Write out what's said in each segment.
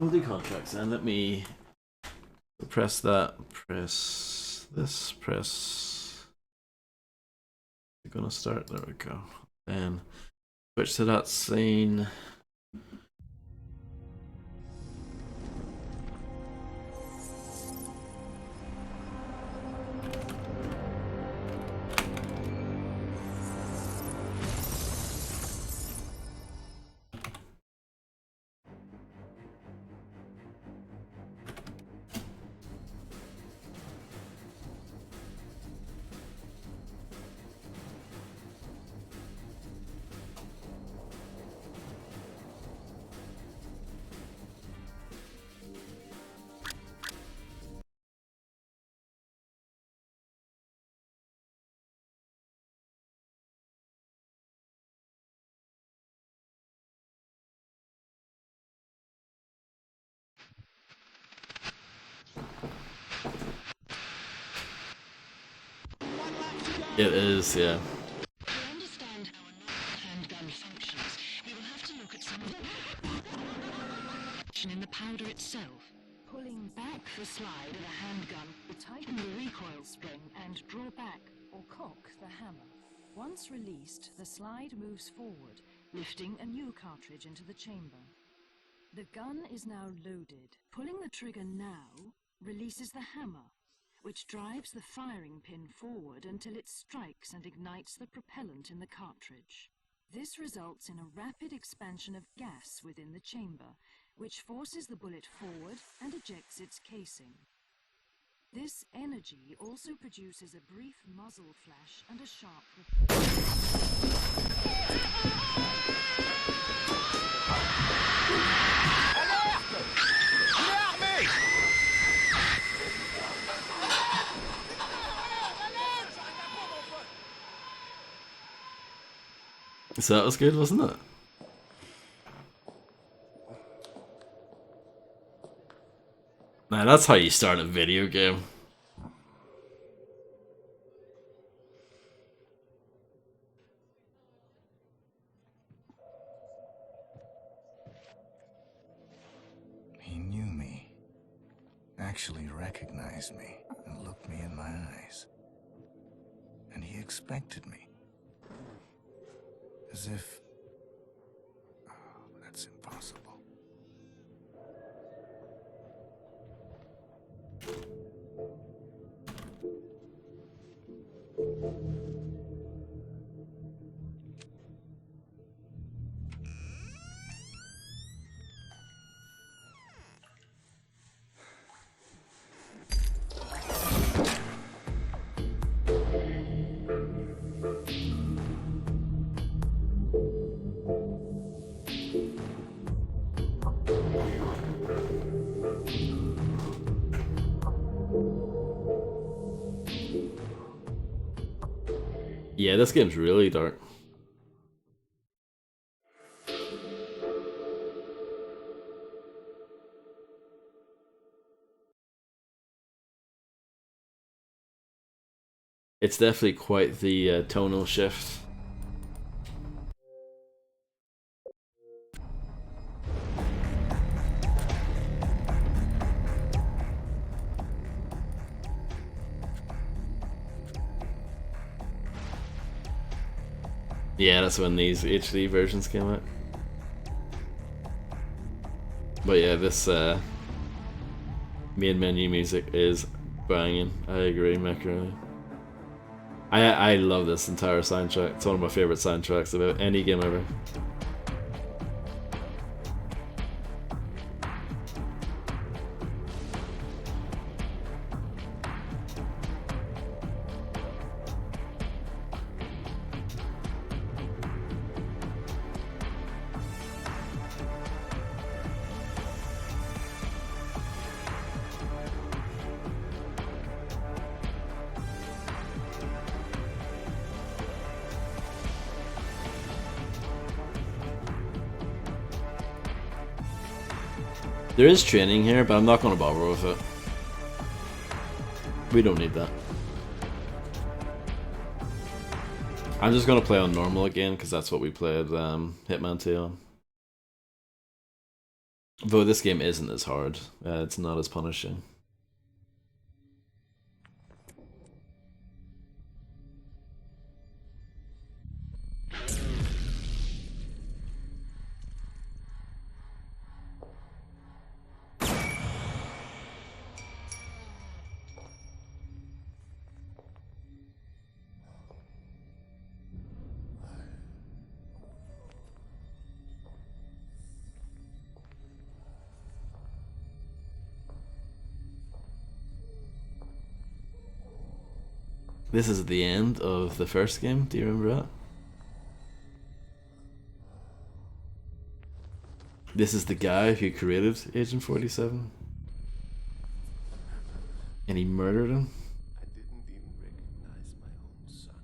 We'll do contracts and let me press that, press this, press. We're gonna start, there we go. Then switch to that scene. It is, yeah. To understand how a normal handgun functions, we will have to look at some of the in the powder itself. Pulling back the slide of a handgun will tighten the recoil spring and draw back or cock the hammer. Once released, the slide moves forward, lifting a new cartridge into the chamber. The gun is now loaded. Pulling the trigger now releases the hammer, which drives the firing pin forward until it strikes and ignites the propellant in the cartridge. This results in a rapid expansion of gas within the chamber, which forces the bullet forward and ejects its casing. This energy also produces a brief muzzle flash and a sharp So that was good, wasn't it? Now that's how you start a video game. He knew me, actually recognized me, and looked me in my eyes. And he expected me. As if... Oh, that's impossible. Yeah, this game's really dark. It's definitely quite the tonal shift. Yeah, that's when these HD versions came out. But yeah, this main menu music is banging. I agree, Macro. I love this entire soundtrack. It's one of my favorite soundtracks about any game ever. There is training here, but I'm not going to bother with it. We don't need that. I'm just going to play on normal again, because that's what we played Hitman 2 on. Though this game isn't as hard. It's not as punishing. This is the end of the first game. Do you remember that? This is the guy who created Agent 47. And he murdered him. I didn't even recognize my own son.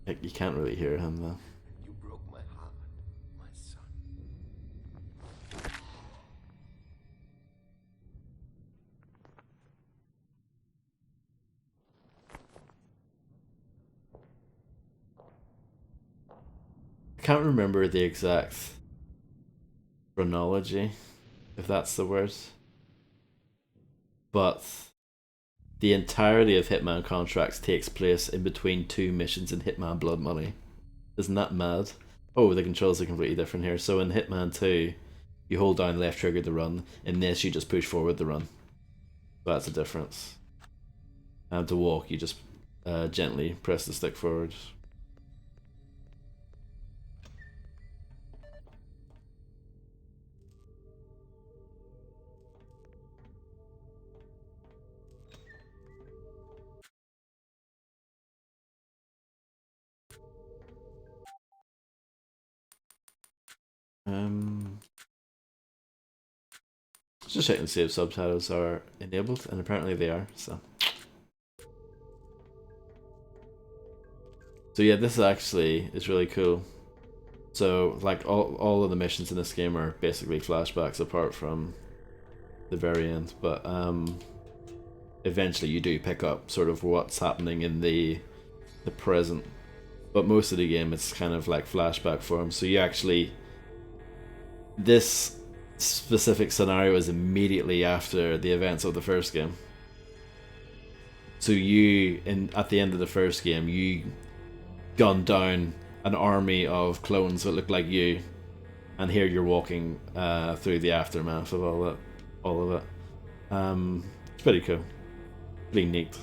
Like, you can't really hear him though. You broke my heart, my son. I can't remember the exact chronology, if that's the word. But the entirety of Hitman Contracts takes place in between two missions in Hitman Blood Money. Isn't that mad? Oh, the controls are completely different here. So in Hitman 2, you hold down left trigger to run. In this, you just push forward to run. So that's a difference. And to walk, you just gently press the stick forward. Just checking to see if subtitles are enabled, and apparently they are, so. So yeah, this actually is really cool. So like all of the missions in this game are basically flashbacks apart from the very end, but eventually you do pick up sort of what's happening in the present. But most of the game it's kind of like flashback form, so you actually, this specific scenario is immediately after the events of the first game. So you, at the end of the first game, you gunned down an army of clones that look like you, and here you're walking through the aftermath of all of it. It's pretty cool, pretty neat.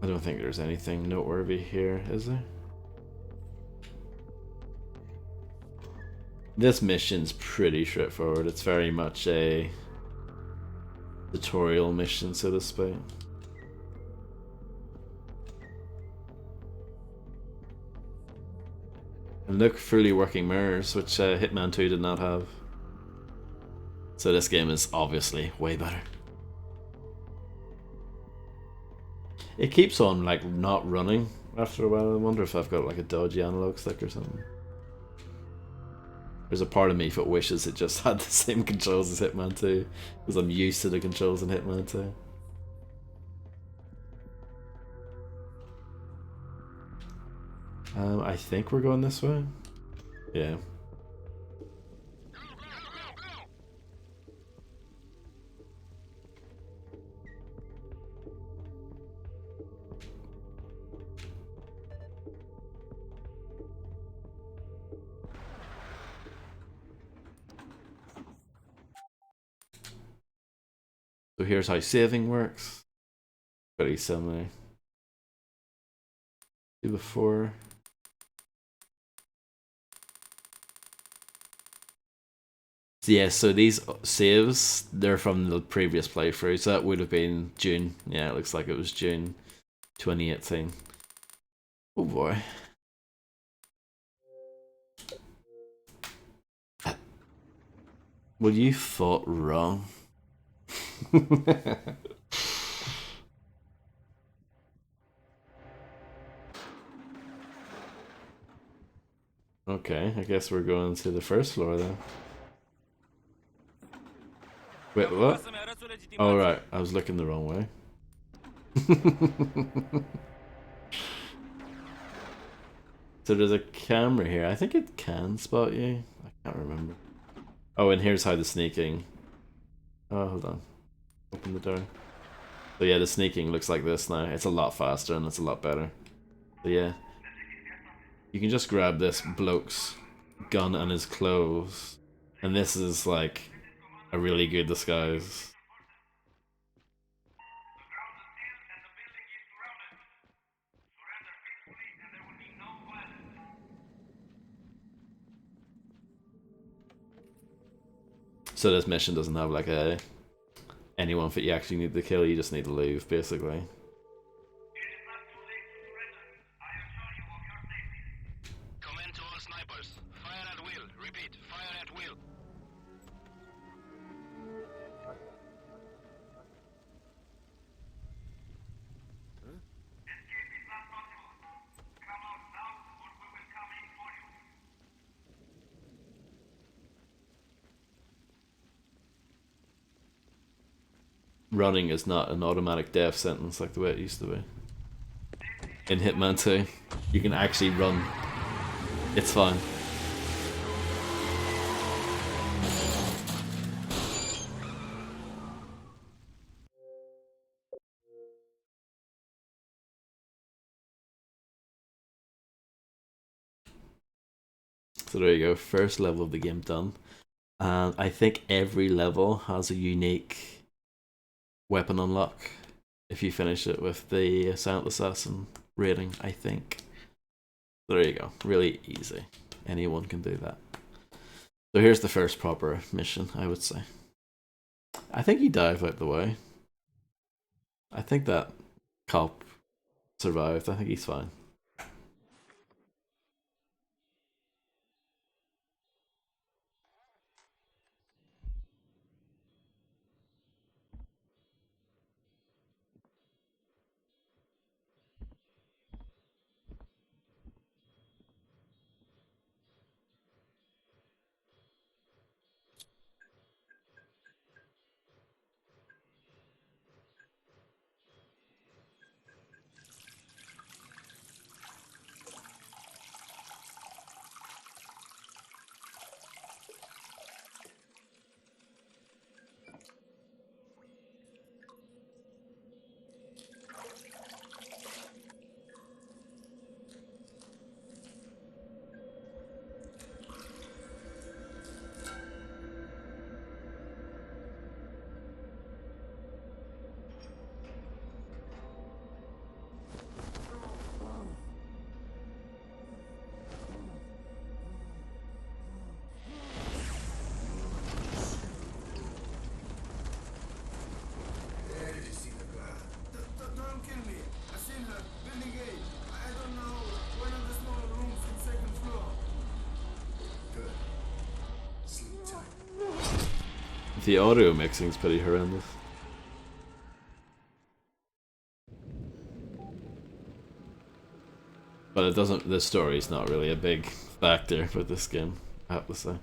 I don't think there's anything noteworthy here, is there? This mission's pretty straightforward. It's very much a tutorial mission, so to speak. And look, fully working mirrors, which Hitman 2 did not have. So this game is obviously way better. It keeps on like not running after a while. I wonder if I've got like a dodgy analog stick or something. There's a part of me that wishes it just had the same controls as Hitman 2, because I'm used to the controls in Hitman 2. I think we're going this way. Yeah. So here's how saving works. Pretty similar to before. So yeah, so these saves, they're from the previous playthrough, so that would have been June. Yeah, it looks like it was June 2018. Oh boy. Well, you fought wrong. Okay, I guess we're going to the first floor then. Wait, what? Oh right, I was looking the wrong way. So there's a camera here. I think it can spot you. I can't remember. Oh, and here's how the sneaking. Oh, hold on. Open the door. So yeah, the sneaking looks like this now. It's a lot faster and it's a lot better. So yeah. You can just grab this bloke's gun and his clothes. And this is like a really good disguise. So this mission doesn't have like a anyone that you actually need to kill, you just need to leave, basically. Command to all snipers. Fire at will. Repeat, fire at will. Running is not an automatic death sentence like the way it used to be. In Hitman 2, you can actually run. It's fine. So there you go, first level of the game done. And I think every level has a unique weapon unlock if you finish it with the Silent Assassin rating, I think. There you go, really easy. Anyone can do that. So here's the first proper mission, I would say. I think he dived out the way. I think that cop survived. I think he's fine. The audio mixing is pretty horrendous. But it doesn't. The story's not really a big factor with this game, I have to say.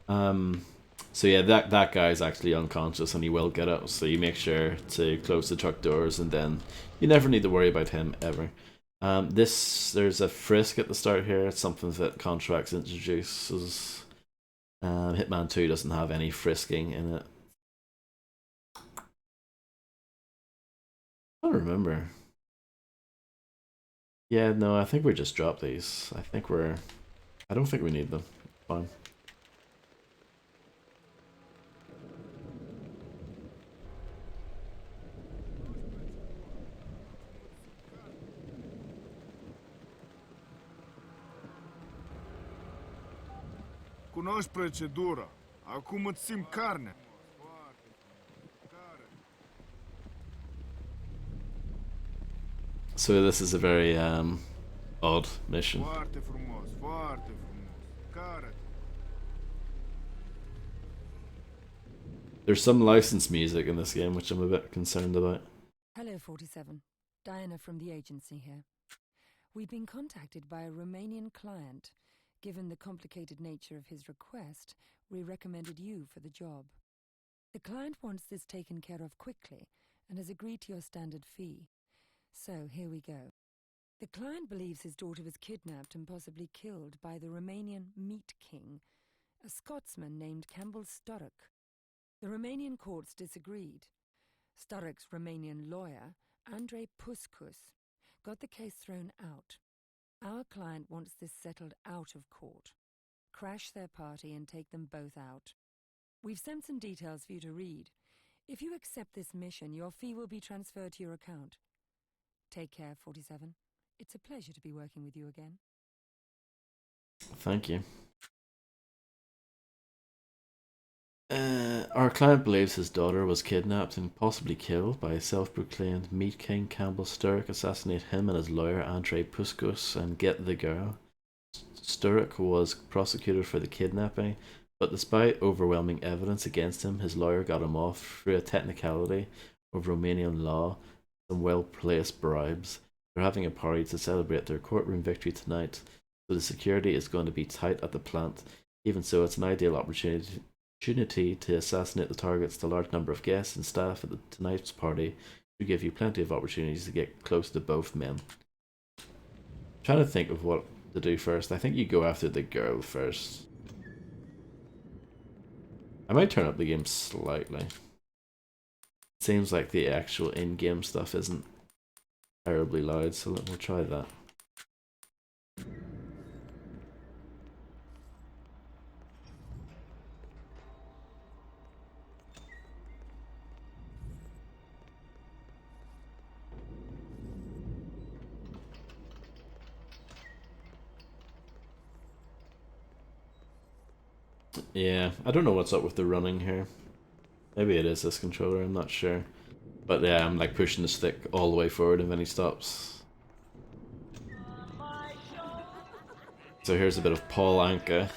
So yeah, that guy's actually unconscious and he will get up. So you make sure to close the truck doors, and then you never need to worry about him ever. There's a frisk at the start here. It's something that Contracts introduces. Hitman 2 doesn't have any frisking in it. I don't remember. Yeah, no, I think we just dropped these. I don't think we need them. Fine. Cunoști procedura. Acum îți simt carne. So this is a very odd mission. Foarte frumos, foarte frumos. Care-te. There's some licensed music in this game, which I'm a bit concerned about. Hello, 47. Diana from the agency here. We've been contacted by a Romanian client. Given the complicated nature of his request, we recommended you for the job. The client wants this taken care of quickly and has agreed to your standard fee. So here we go. The client believes his daughter was kidnapped and possibly killed by the Romanian Meat King, a Scotsman named Campbell Sturrock. The Romanian courts disagreed. Sturrock's Romanian lawyer, Andrei Puskus, got the case thrown out. Our client wants this settled out of court. Crash their party and take them both out. We've sent some details for you to read. If you accept this mission, your fee will be transferred to your account. Take care, 47. It's a pleasure to be working with you again. Thank you. Our client believes his daughter was kidnapped and possibly killed by a self-proclaimed Meat King Campbell Sturrock. Assassinate him and his lawyer Andrei Puskus and get the girl. Sturrock was prosecuted for the kidnapping, but despite overwhelming evidence against him, his lawyer got him off through a technicality of Romanian law and well-placed bribes. They're having a party to celebrate their courtroom victory tonight, so the security is going to be tight at the plant. Even so, it's an ideal opportunity to assassinate the targets. The large number of guests and staff at tonight's party should give you plenty of opportunities to get close to both men. I'm trying to think of what to do first. I think you go after the girl first. I might turn up the game slightly. Seems like the actual in-game stuff isn't terribly loud, so we'll try that. Yeah, I don't know what's up with the running here. Maybe it is this controller, I'm not sure. But yeah, I'm like pushing the stick all the way forward and then he stops. So here's a bit of Paul Anka.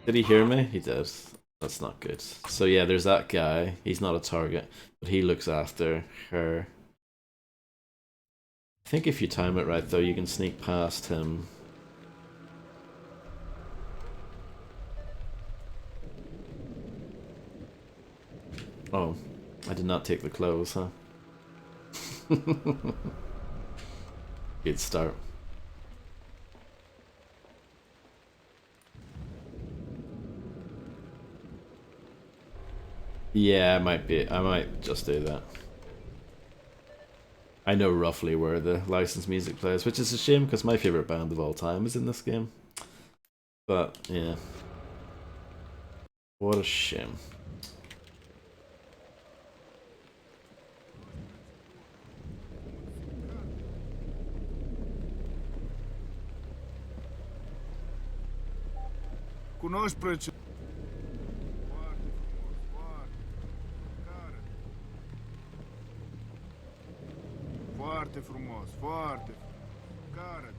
Did he hear me? He did. That's not good. So yeah, there's that guy. He's not a target, but he looks after her. I think if you time it right though, you can sneak past him. Oh, I did not take the clothes, huh? Good start. Yeah, I might just do that. I know roughly where the licensed music plays, which is a shame because my favorite band of all time is in this game. But, yeah. What a shame. Cunoști procedura. Foarte frumos, foarte frumos. Care-te.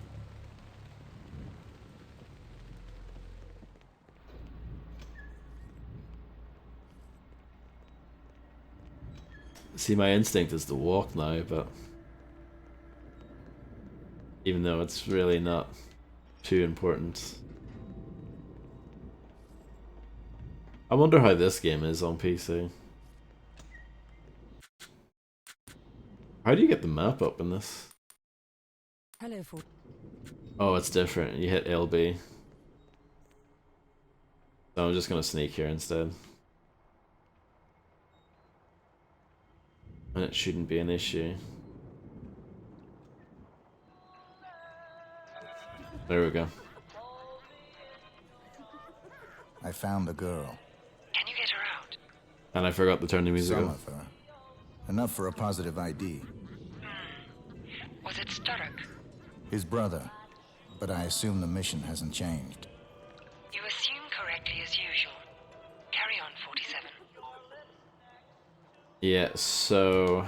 See, my instinct is to walk now, but even though it's really not too important. I wonder how this game is on PC. How do you get the map up in this? Hello, Oh, it's different. You hit LB. So I'm just gonna sneak here instead. And it shouldn't be an issue. There we go. I found the girl. Can you get her out? And I forgot to turn the music Some off. of her. Enough for a positive ID. Was it Sturrock? His brother. But I assume the mission hasn't changed. You assume correctly as usual. Carry on, 47. Yeah, so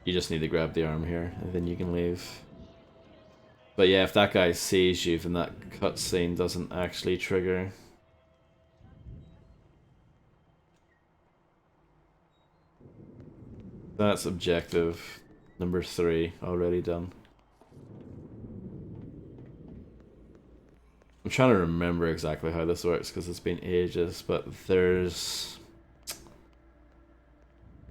you just need to grab the arm here, and then you can leave. But yeah, if that guy sees you, then that cutscene doesn't actually trigger. That's objective number 3 already done. I'm trying to remember exactly how this works because it's been ages, but there's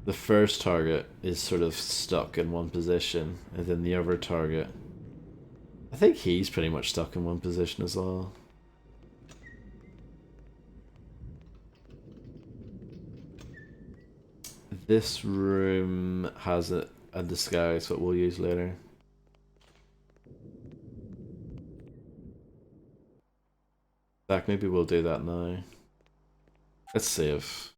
the first target is sort of stuck in one position, and then the other target, I think he's pretty much stuck in one position as well. This room has a disguise that we'll use later. In fact, maybe we'll do that now. Let's save.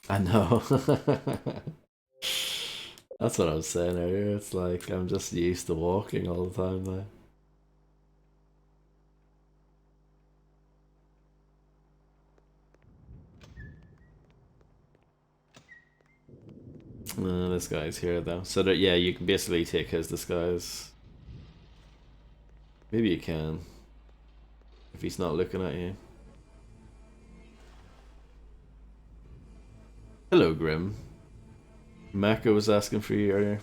I know. That's what I was saying earlier. It's like I'm just used to walking all the time now. This guy's here though. So that, yeah, you can basically take his disguise. Maybe you can. If he's not looking at you. Hello, Grim. Mecca was asking for you earlier.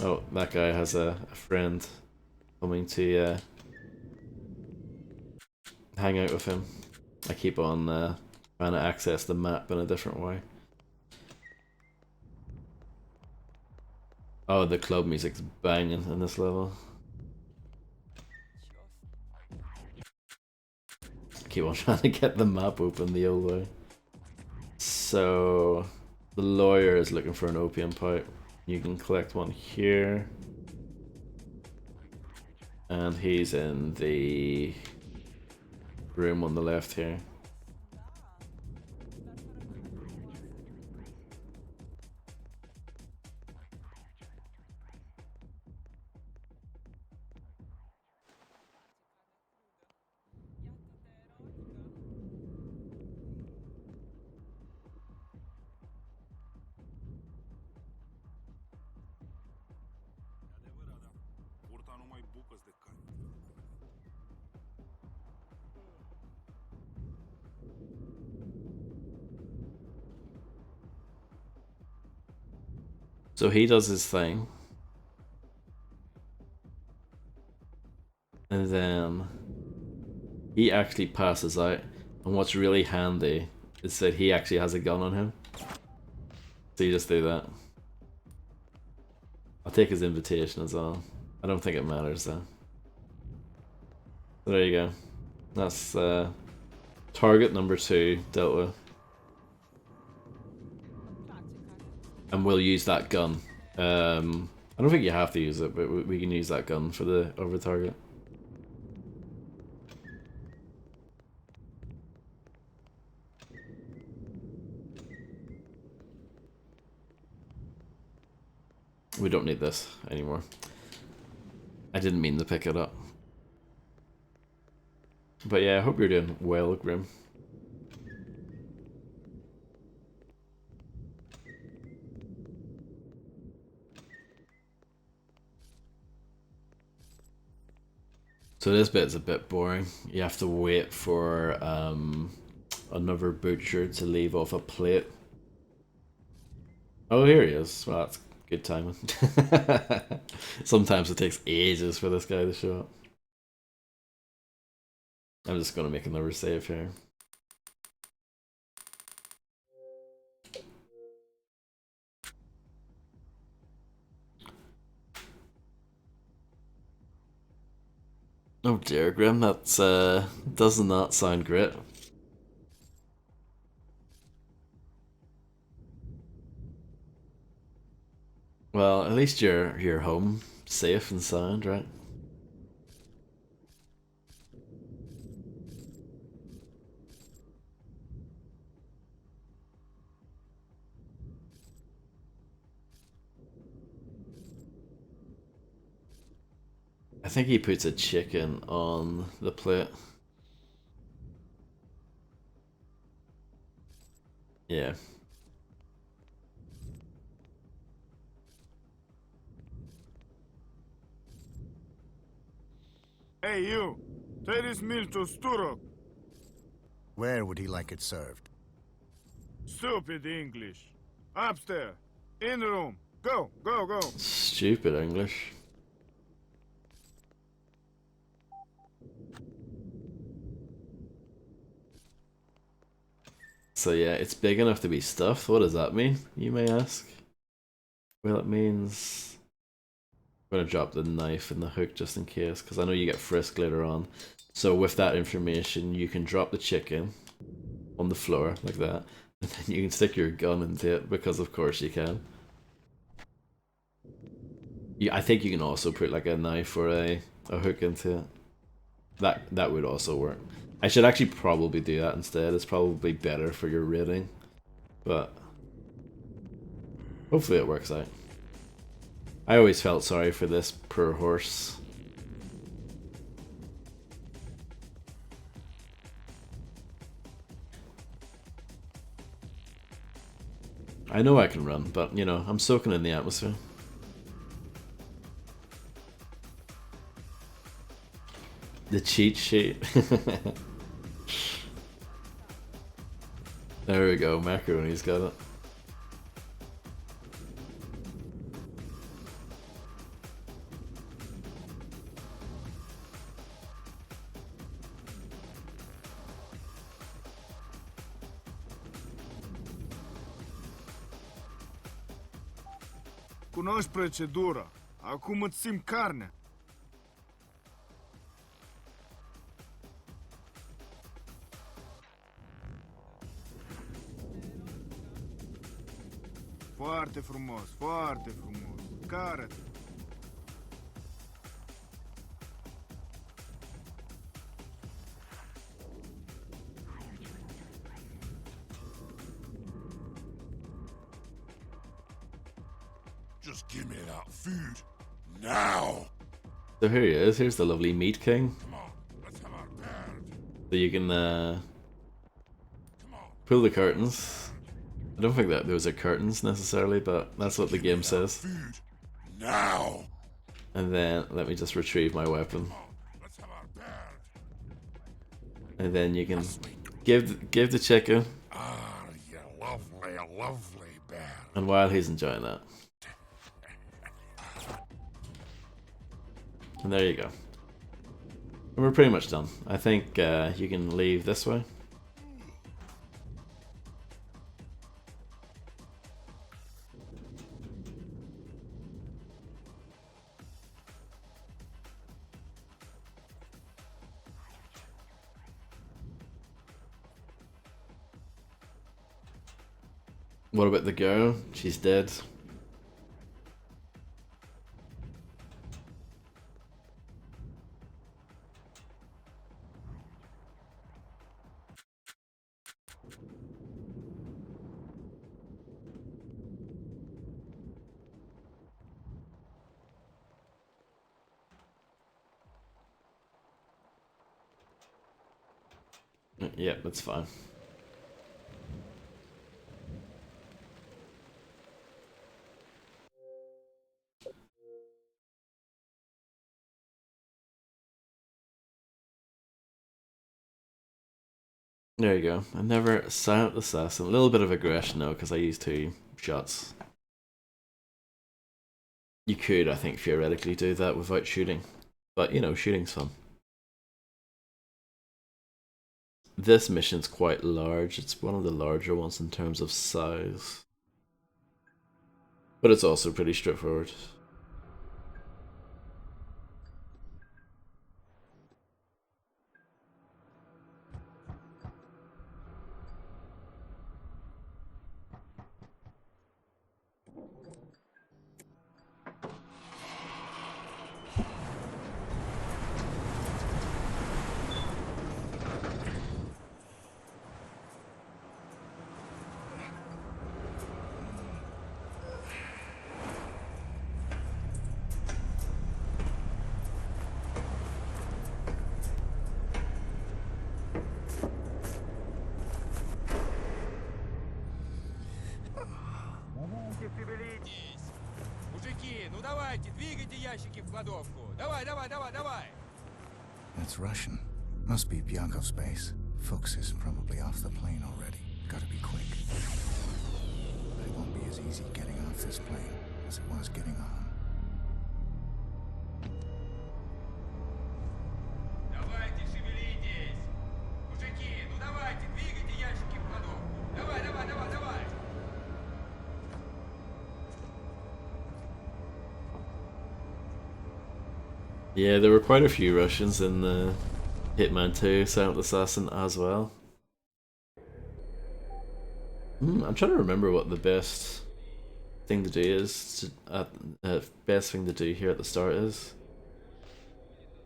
Oh, that guy has a friend coming to hang out with him. I keep on trying to access the map in a different way. Oh, the club music's banging in this level. I keep on trying to get the map open the old way. So, the lawyer is looking for an opium pipe. You can collect one here. And he's in the room on the left here. So he does his thing. And then he actually passes out. And what's really handy is that he actually has a gun on him. So you just do that. I'll take his invitation as well. I don't think it matters though. So there you go. That's target number 2 dealt with. And we'll use that gun. I don't think you have to use it, but we can use that gun for the over target. We don't need this anymore. I didn't mean to pick it up. But yeah, I hope you're doing well, Grim. So this bit's a bit boring. You have to wait for another butcher to leave off a plate. Oh, here he is. Well, that's good timing. Sometimes it takes ages for this guy to show up. I'm just gonna make another save here. Oh dear, Grim, that's does not sound great. Well, at least you're home, safe and sound, right? I think he puts a chicken on the plate. Yeah. Hey, you! Take this meal to Sturok. Where would he like it served? Stupid English. Upstairs. In the room. Go, go, go. stupid English. So yeah, it's big enough to be stuffed. What does that mean, you may ask? Well, it means I'm gonna drop the knife and the hook just in case, because I know you get frisked later on. So with that information, you can drop the chicken on the floor like that, and then you can stick your gun into it, because of course you can. I think you can also put like a knife or a hook into it. That would also work. I should actually probably do that instead. It's probably better for your rating, but hopefully it works out. I always felt sorry for this poor horse. I know I can run, but you know, I'm soaking in the atmosphere. The cheat sheet. There we go, Macaroni's got it. Cunoști procedura. Acum îți simt carne. Foarte frumos, foarte frumos. Cară-te. Just give me that food now. So here he is. Here's the lovely Meat King. Come on, let's have our bird. So you can Come on. pull the curtains. I don't think that those are curtains necessarily, but that's what the game says. Food now. And then let me just retrieve my weapon. Come on, let's have our bird. And then you can give the chicken. Ah, you lovely, lovely bird. And while he's enjoying that. And there you go. And we're pretty much done. I think you can leave this way. What about the girl? She's dead. Yeah, that's fine. There you go. I never silent assassin. A little bit of aggression though, because I used 2 shots. You could, I think, theoretically do that without shooting. But, you know, shooting's fun. This mission's quite large. It's one of the larger ones in terms of size. But it's also pretty straightforward. Мужики, ну давайте, двигайте ящики в кладовку. Давай, давай, давай, давай. That's Russian. Must be Byakov's base. Fuchs is probably off the plane already. Gotta be quick. But it won't be as easy getting off this plane as it was getting on. Yeah, there were quite a few Russians in the Hitman 2 Silent Assassin as well. I'm trying to remember what the best thing to do is. Best thing to do here at the start is.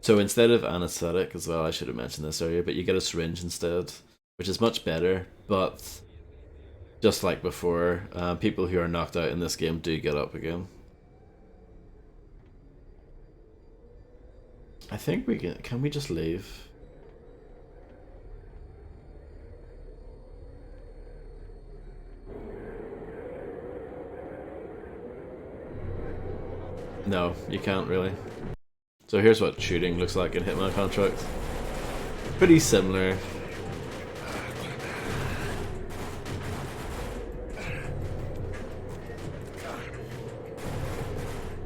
So instead of anesthetic as well, I should have mentioned this earlier, but you get a syringe instead, which is much better. But just like before, people who are knocked out in this game do get up again. I think we can. Can we just leave? No, you can't really. So here's what shooting looks like in Hitman Contract. Pretty similar.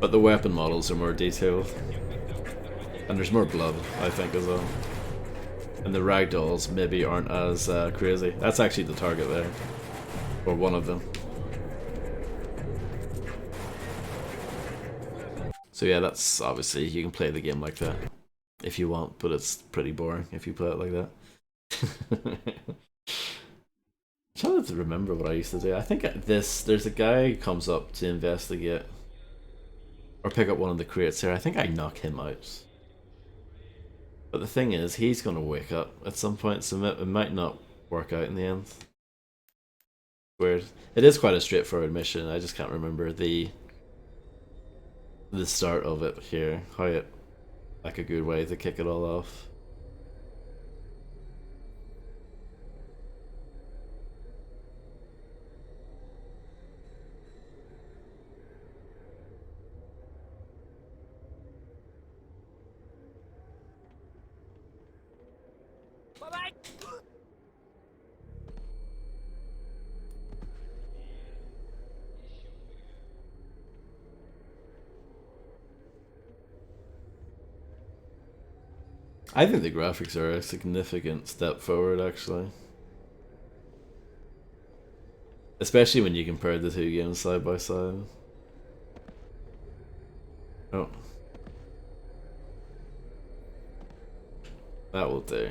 But the weapon models are more detailed. And there's more blood, I think, as well. And the ragdolls maybe aren't as crazy. That's actually the target there. Or one of them. So yeah, that's obviously, you can play the game like that if you want, but it's pretty boring if you play it like that. I'm trying to remember what I used to do. I think there's a guy who comes up to investigate or pick up one of the crates here. I think I knock him out. But the thing is, he's going to wake up at some point, so it might not work out in the end. Weird. It is quite a straightforward mission. I just can't remember the start of it here. How it, like a good way to kick it all off. I think the graphics are a significant step forward, actually. Especially when you compare the two games side by side. Oh. That will do.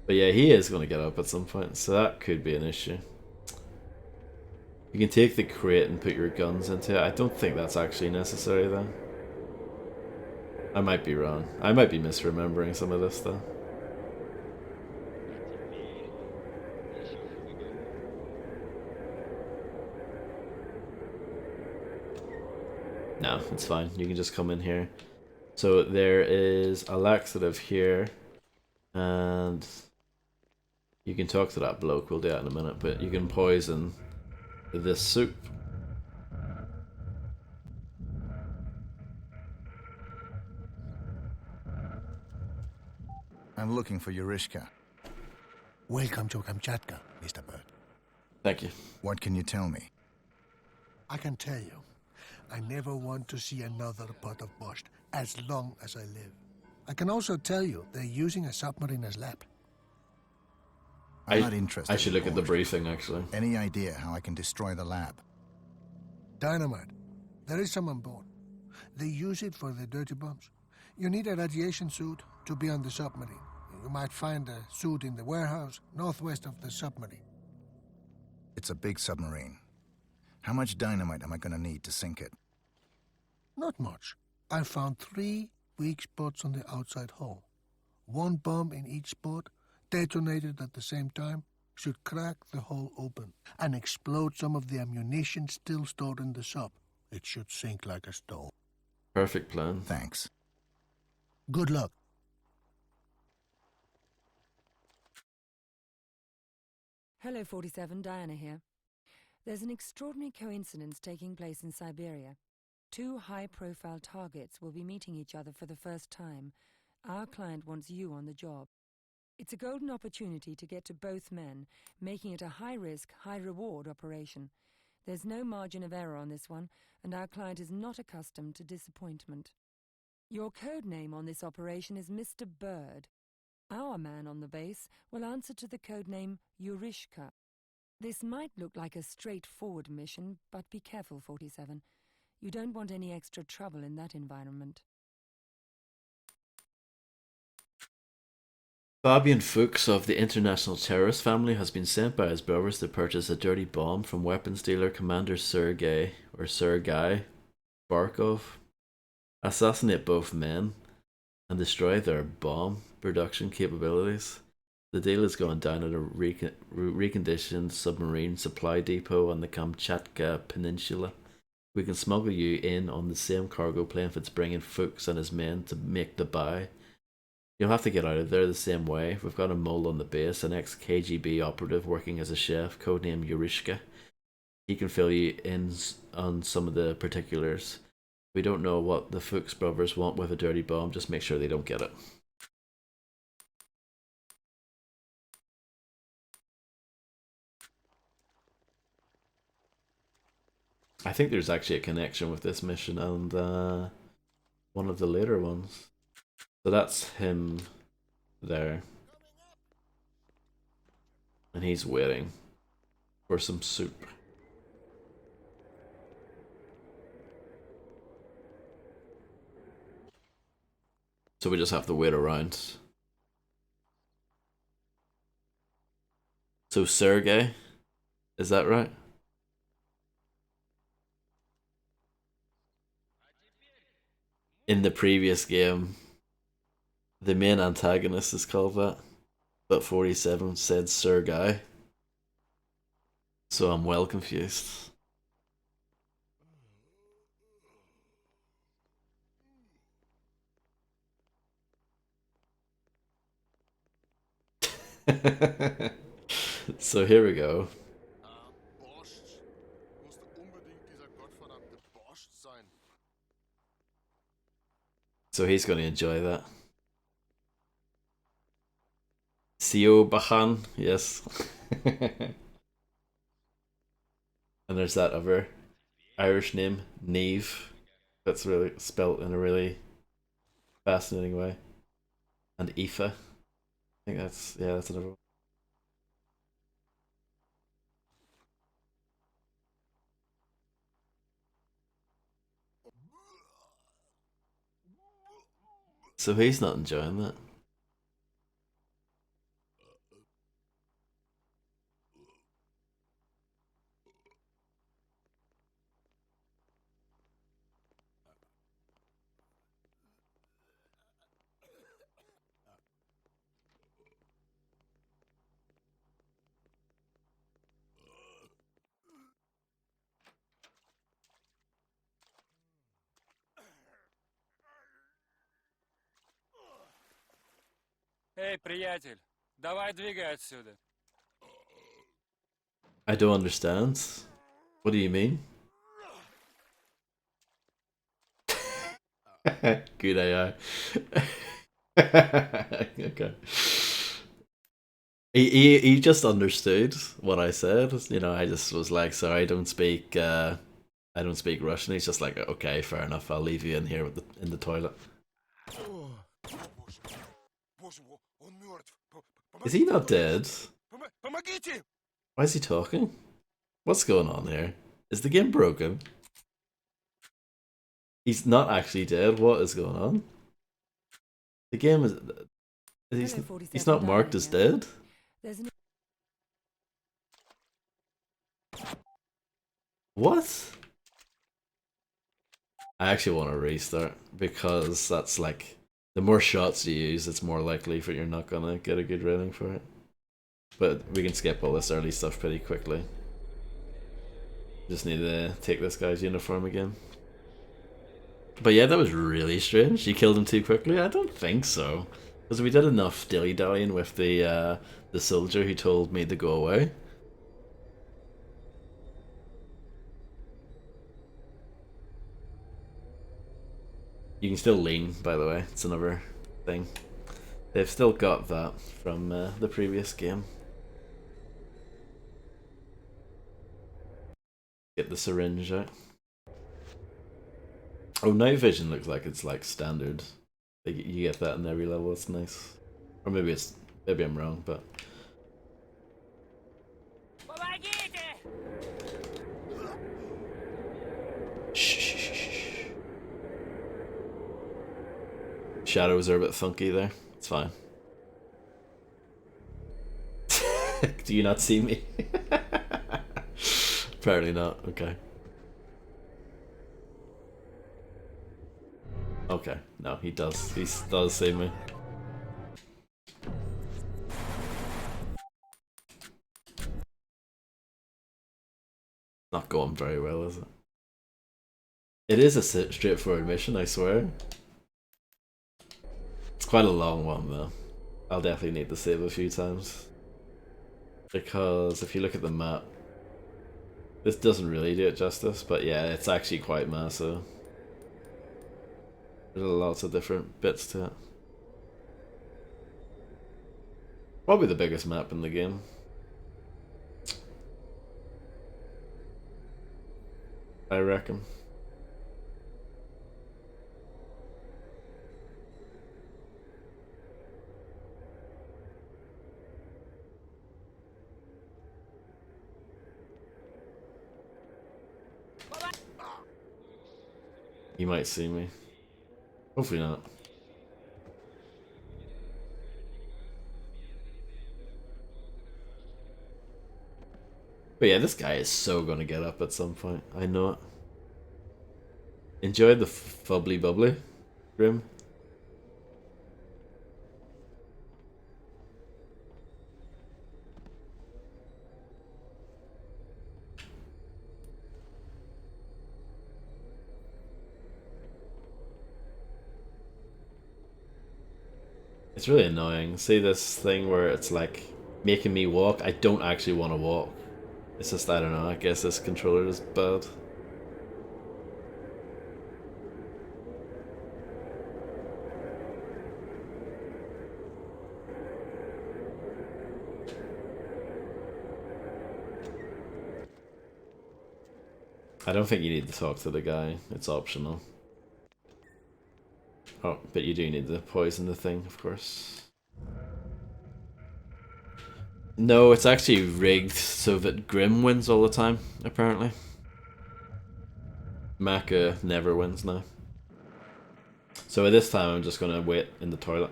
But yeah, he is going to get up at some point, so that could be an issue. You can take the crate and put your guns into it. I don't think that's actually necessary, though. I might be wrong. I might be misremembering some of this, though. No, it's fine. You can just come in here. So there is a laxative here, and you can talk to that bloke. We'll do that in a minute, but you can poison this soup. I'm looking for Yurishka. Welcome to Kamchatka, Mr. Bird. Thank you. What can you tell me? I can tell you, I never want to see another pot of borscht as long as I live. I can also tell you they're using a submarine as lab. I'm not interested. I should look at the briefing, actually. Any idea how I can destroy the lab? Dynamite. There is some on board. They use it for the dirty bombs. You need a radiation suit to be on the submarine. You might find a suit in the warehouse northwest of the submarine. It's a big submarine. How much dynamite am I going to need to sink it? Not much. I found 3 weak spots on the outside hull. 1 bomb in each spot, detonated at the same time, should crack the hull open and explode some of the ammunition still stored in the sub. It should sink like a stone. Perfect plan. Thanks. Good luck. Hello, 47, Diana here. There's an extraordinary coincidence taking place in Siberia. 2 high-profile targets will be meeting each other for the first time. Our client wants you on the job. It's a golden opportunity to get to both men, making it a high-risk, high-reward operation. There's no margin of error on this one, and our client is not accustomed to disappointment. Your code name on this operation is Mr. Bird. Our man on the base will answer to the code name Yurishka. This might look like a straightforward mission, but be careful, 47. You don't want any extra trouble in that environment. Fabian Fuchs of the international terrorist family has been sent by his brothers to purchase a dirty bomb from weapons dealer Commander Sergei Barkov, assassinate both men, and destroy their bomb production capabilities. The deal is going down at a reconditioned submarine supply depot on the Kamchatka Peninsula. We can smuggle you in on the same cargo plane if it's bringing Fuchs and his men to make the buy. You'll have to get out of there the same way. We've got a mole on the base, an ex-KGB operative working as a chef, codenamed Yurishka. He can fill you in on some of the particulars. We don't know what the Fuchs brothers want with a dirty bomb, just make sure they don't get it. I think there's actually a connection with this mission and one of the later ones. So that's him there. And he's waiting for some soup. So we just have to wait around. So Sergey, is that right? In the previous game, the main antagonist is called that, but 47 said Sergey. So I'm well confused. So here we go. So he's going to enjoy that. Sio Bahan, yes. And there's that other Irish name, Neve. That's really spelt in a really fascinating way. And Aoife. I think that's another one. So he's not enjoying that. Эй, приятель, давай двигай отсюда. I don't understand. What do you mean? Good AI. Okay. He just understood what I said. You know, I just was like, sorry, I don't speak Russian. He's just like, okay, fair enough. I'll leave you in here with in the toilet. Is he not dead? Why is he talking? What's going on here? Is the game broken? He's not actually dead. What is going on? The game is... He's not marked as dead? What? I actually want to restart because that's like... The more shots you use, it's more likely for you're not gonna get a good rating for it. But we can skip all this early stuff pretty quickly. Just need to take this guy's uniform again. But yeah, that was really strange. You killed him too quickly? I don't think so. Because we did enough dilly-dallying with the soldier who told me to go away. You can still lean, by the way. It's another thing. They've still got that from the previous game. Get the syringe out. Oh, night vision looks like it's like standard. Like, you get that in every level. It's nice. Or maybe I'm wrong, but. Shh. Shadows are a bit funky there. It's fine. Do you not see me? Apparently not. Okay. Okay. No, he does. He does see me. Not going very well, is it? It is a straightforward mission, I swear. It's quite a long one, though. I'll definitely need to save a few times. Because if you look at the map, this doesn't really do it justice, but yeah, it's actually quite massive. There's lots of different bits to it. Probably the biggest map in the game. I reckon. You might see me. Hopefully not. But yeah, this guy is so gonna get up at some point. I know it. Enjoy the fubbly bubbly, Grim. It's really annoying. See this thing where it's like making me walk? I don't actually want to walk. It's just, I don't know, I guess this controller is bad. I don't think you need to talk to the guy. It's optional. Oh, but you do need to poison the thing, of course. No, it's actually rigged so that Grim wins all the time, apparently. Maka never wins now. So at this time I'm just gonna wait in the toilet.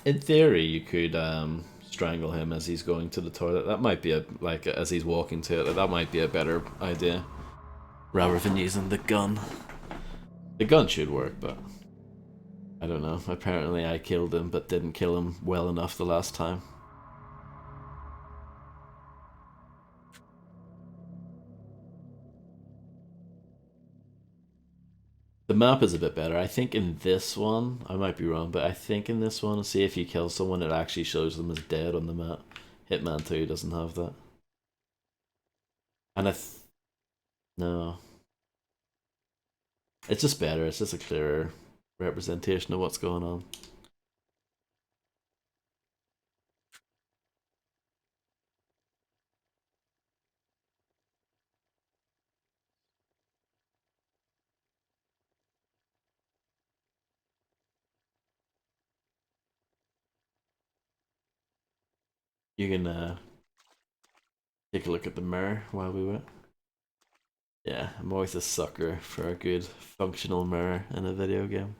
In theory you could strangle him as he's going to the toilet. That might be as he's walking to it, that might be a better idea. Rather than using the gun. The gun should work, but I don't know. Apparently I killed him, but didn't kill him well enough the last time. The map is a bit better. I think in this one, I might be wrong, but I think in this one, see if you kill someone, it actually shows them as dead on the map. Hitman 2 doesn't have that. And no. It's just better. It's just a clearer representation of what's going on. You can take a look at the mirror while we wait. Yeah, I'm always a sucker for a good functional mirror in a video game.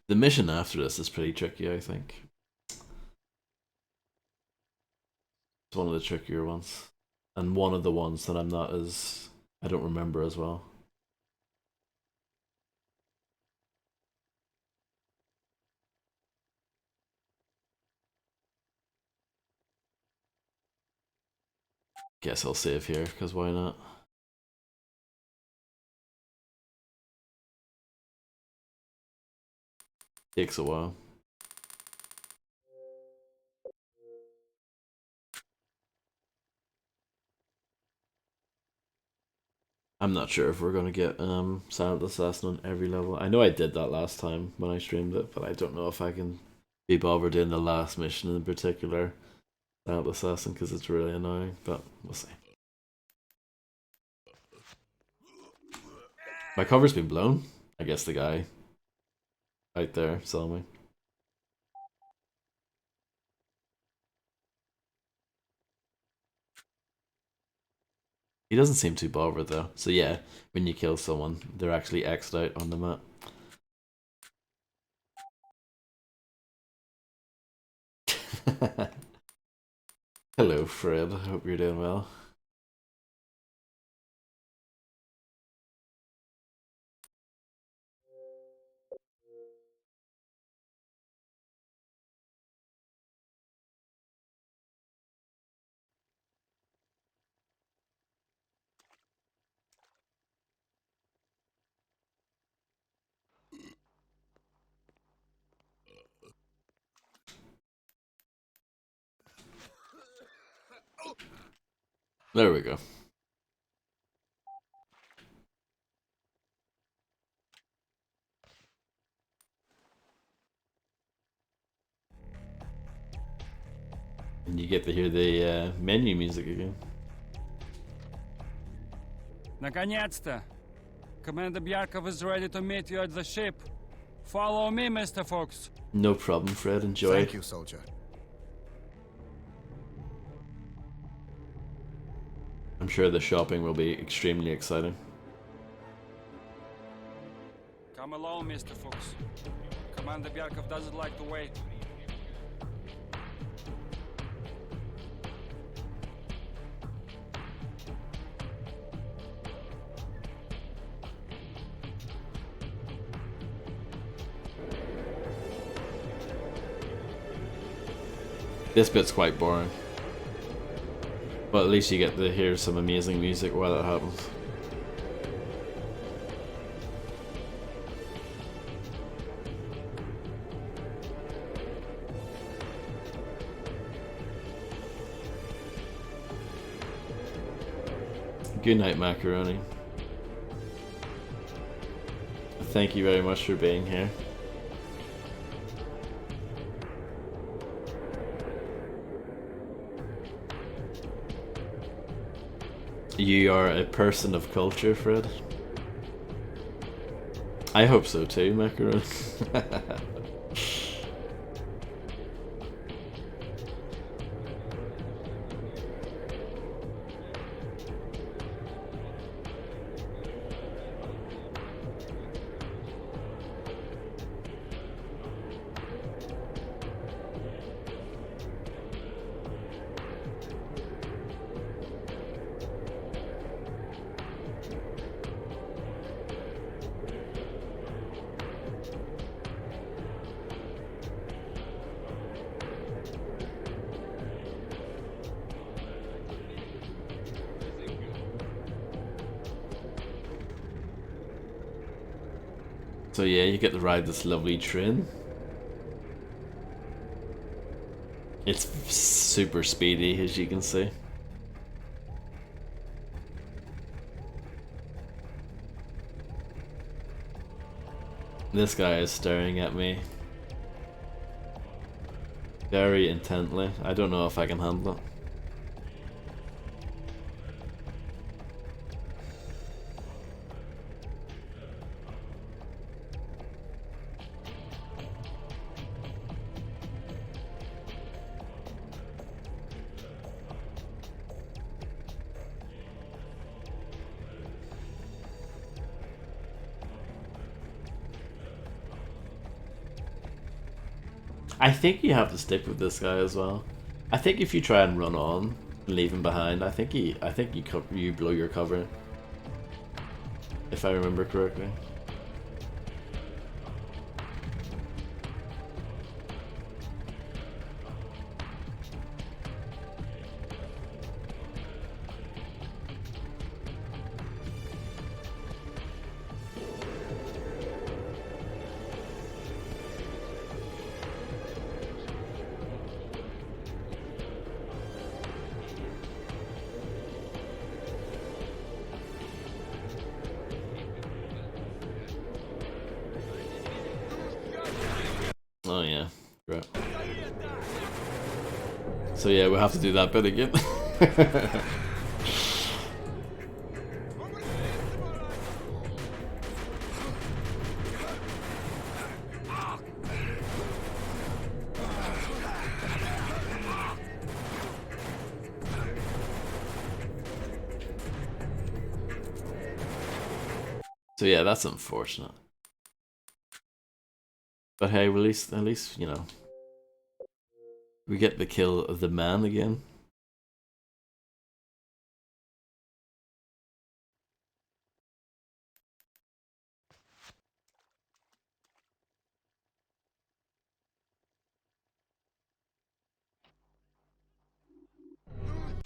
The mission after this is pretty tricky, I think. It's one of the trickier ones. And one of the ones that I don't remember as well. Guess I'll save here, because why not? Takes a while. I'm not sure if we're gonna get Silent Assassin on every level. I know I did that last time when I streamed it, but I don't know if I can be bothered doing the last mission in particular, Silent Assassin, because it's really annoying, but we'll see. My cover's been blown. I guess the guy out there saw me. He doesn't seem too bothered though. So yeah, when you kill someone, they're actually X'd out on the map. Hello, Fred. Hope you're doing well. There we go. And you get to hear the menu music again. Наконец-то! Commander Bjarkov is ready to meet you at the ship. Follow me, Mr. Fox. No problem, Fred. Enjoy. Thank you, soldier. I'm sure the shopping will be extremely exciting. Come along, Mr. Fox. Commander Bjarkov doesn't like to wait. This bit's quite boring. But at least you get to hear some amazing music while it happens. Good night, Macaroni. Thank you very much for being here. You are a person of culture, Fred. I hope so too, Macaron. So yeah, you get to ride this lovely train. It's super speedy, as you can see. This guy is staring at me very intently. I don't know if I can handle it. I think you have to stick with this guy as well. I think if you try and run on and leave him behind, I think you blow your cover. If I remember correctly. Oh yeah, right. So yeah, we'll have to do that bit again. So yeah, that's unfortunate. But hey, at least, you know, we get the kill of the man again.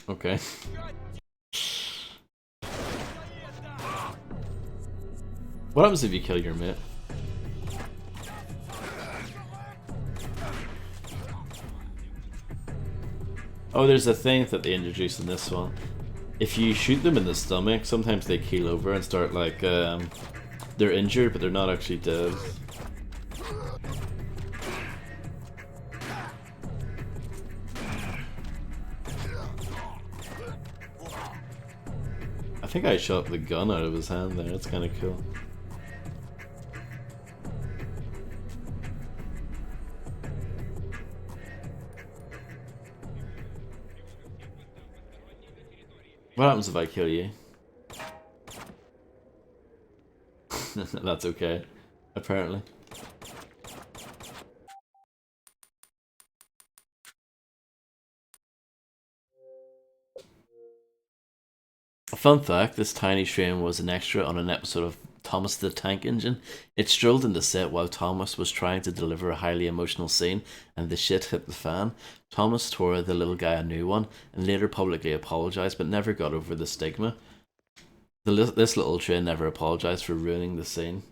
Okay. What happens if you kill your mate? Oh, there's a thing that they introduced in this one. If you shoot them in the stomach, sometimes they keel over and start like, they're injured, but they're not actually dead. I think I shot the gun out of his hand there, that's kind of cool. What happens if I kill you? That's okay, apparently. A fun fact, this tiny train was an extra on an episode of Thomas the Tank Engine. It strolled into set while Thomas was trying to deliver a highly emotional scene, and the shit hit the fan. Thomas tore the little guy a new one, and later publicly apologised, but never got over the stigma. This little train never apologised for ruining the scene.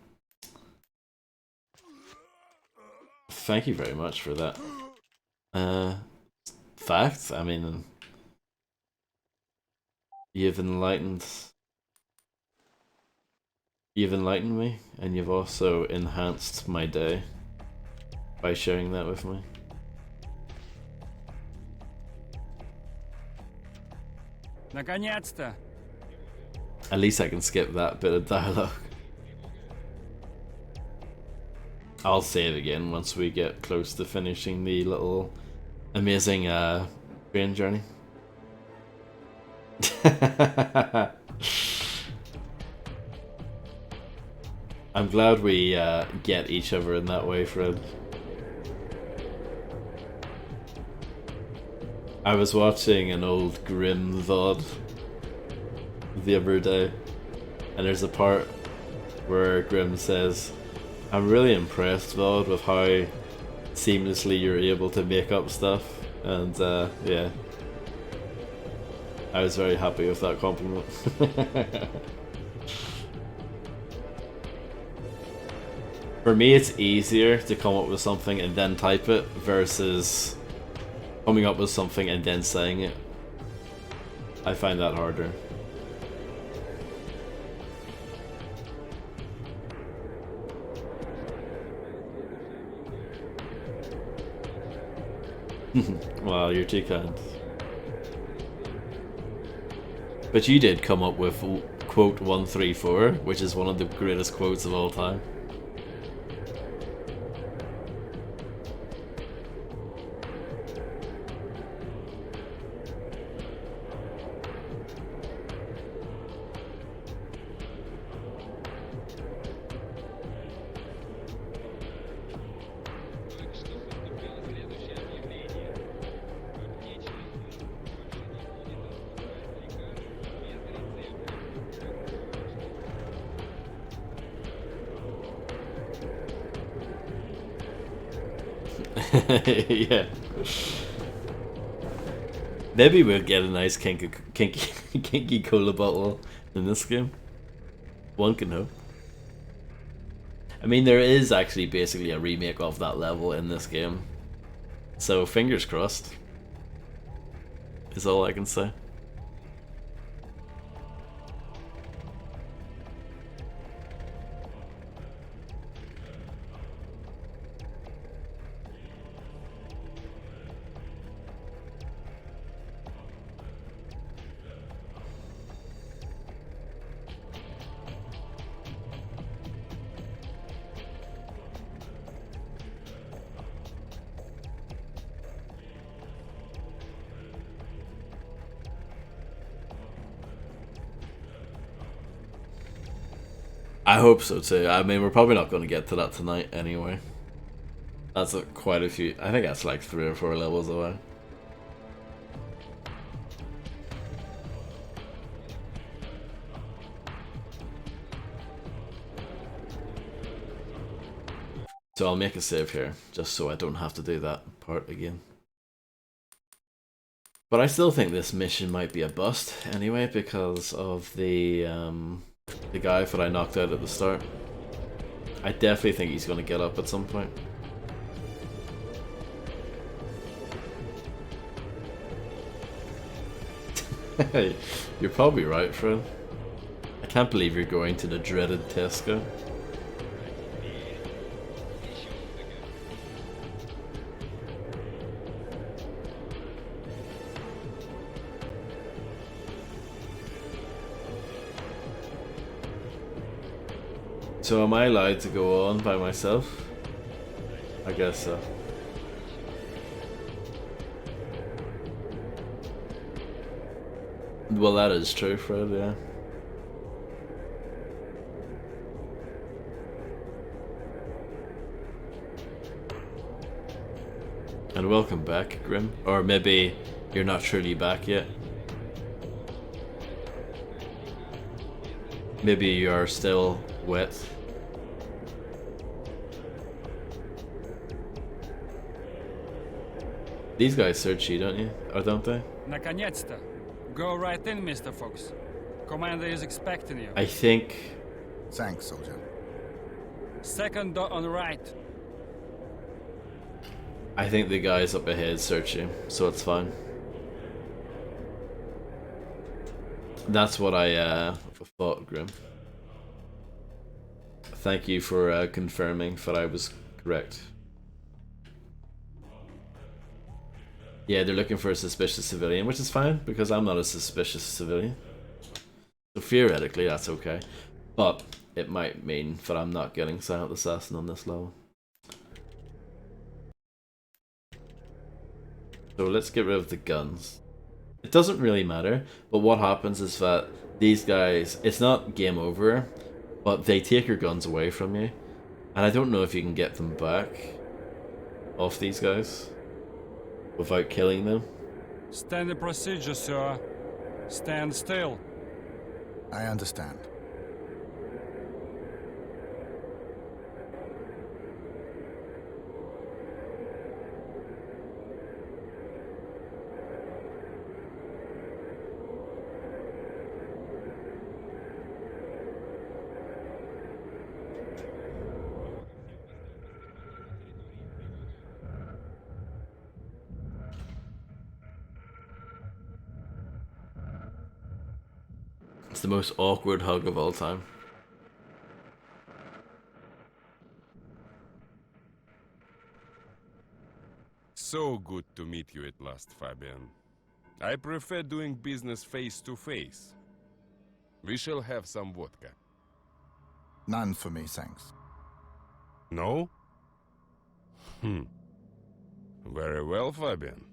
Thank you very much for that. Fact, I mean, you've enlightened me, and you've also enhanced my day by sharing that with me. Наконец-то! At least I can skip that bit of dialogue. I'll save again once we get close to finishing the little amazing train journey. I'm glad we get each other in that way, Fred. I was watching an old Grimm VOD the other day, and there's a part where Grimm says, "I'm really impressed, VOD, with how seamlessly you're able to make up stuff," and yeah, I was very happy with that compliment. For me, it's easier to come up with something and then type it versus coming up with something and then saying it. I find that harder. Wow, you're too kind. But you did come up with quote 134, which is one of the greatest quotes of all time. Yeah. Maybe we'll get a nice kinky cola bottle in this game. One can hope. I mean, there is actually basically a remake of that level in this game. So fingers crossed is all I can say. I hope so too. I mean, we're probably not going to get to that tonight anyway. That's quite a few. I think that's like 3 or 4 levels away. So I'll make a save here, just so I don't have to do that part again. But I still think this mission might be a bust anyway, because of the guy that I knocked out at the start. I definitely think he's going to get up at some point. You're probably right, Fred. I can't believe you're going to the dreaded Tesco. So am I allowed to go on by myself? I guess so. Well, that is true, Fred, yeah. And welcome back, Grim. Or maybe you're not truly back yet. Maybe you're still wet. These guys search you, don't you? Or don't they? Наконец-то. Go right in, Mr. Fox. Commander is expecting you. I think... Thanks, soldier. Second door on right. I think the guys up ahead search you, so it's fine. That's what I thought, Grim. Thank you for confirming that I was correct. Yeah, they're looking for a suspicious civilian, which is fine, because I'm not a suspicious civilian. So theoretically, that's okay. But it might mean that I'm not getting Silent Assassin on this level. So let's get rid of the guns. It doesn't really matter, but what happens is that these guys, it's not game over, but they take your guns away from you. And I don't know if you can get them back off these guys without killing them. Standard procedure, sir. Stand still. I understand. It's the most awkward hug of all time. So good to meet you at last, Fabian. I prefer doing business face to face. We shall have some vodka. None for me, thanks. No? Very well, Fabian.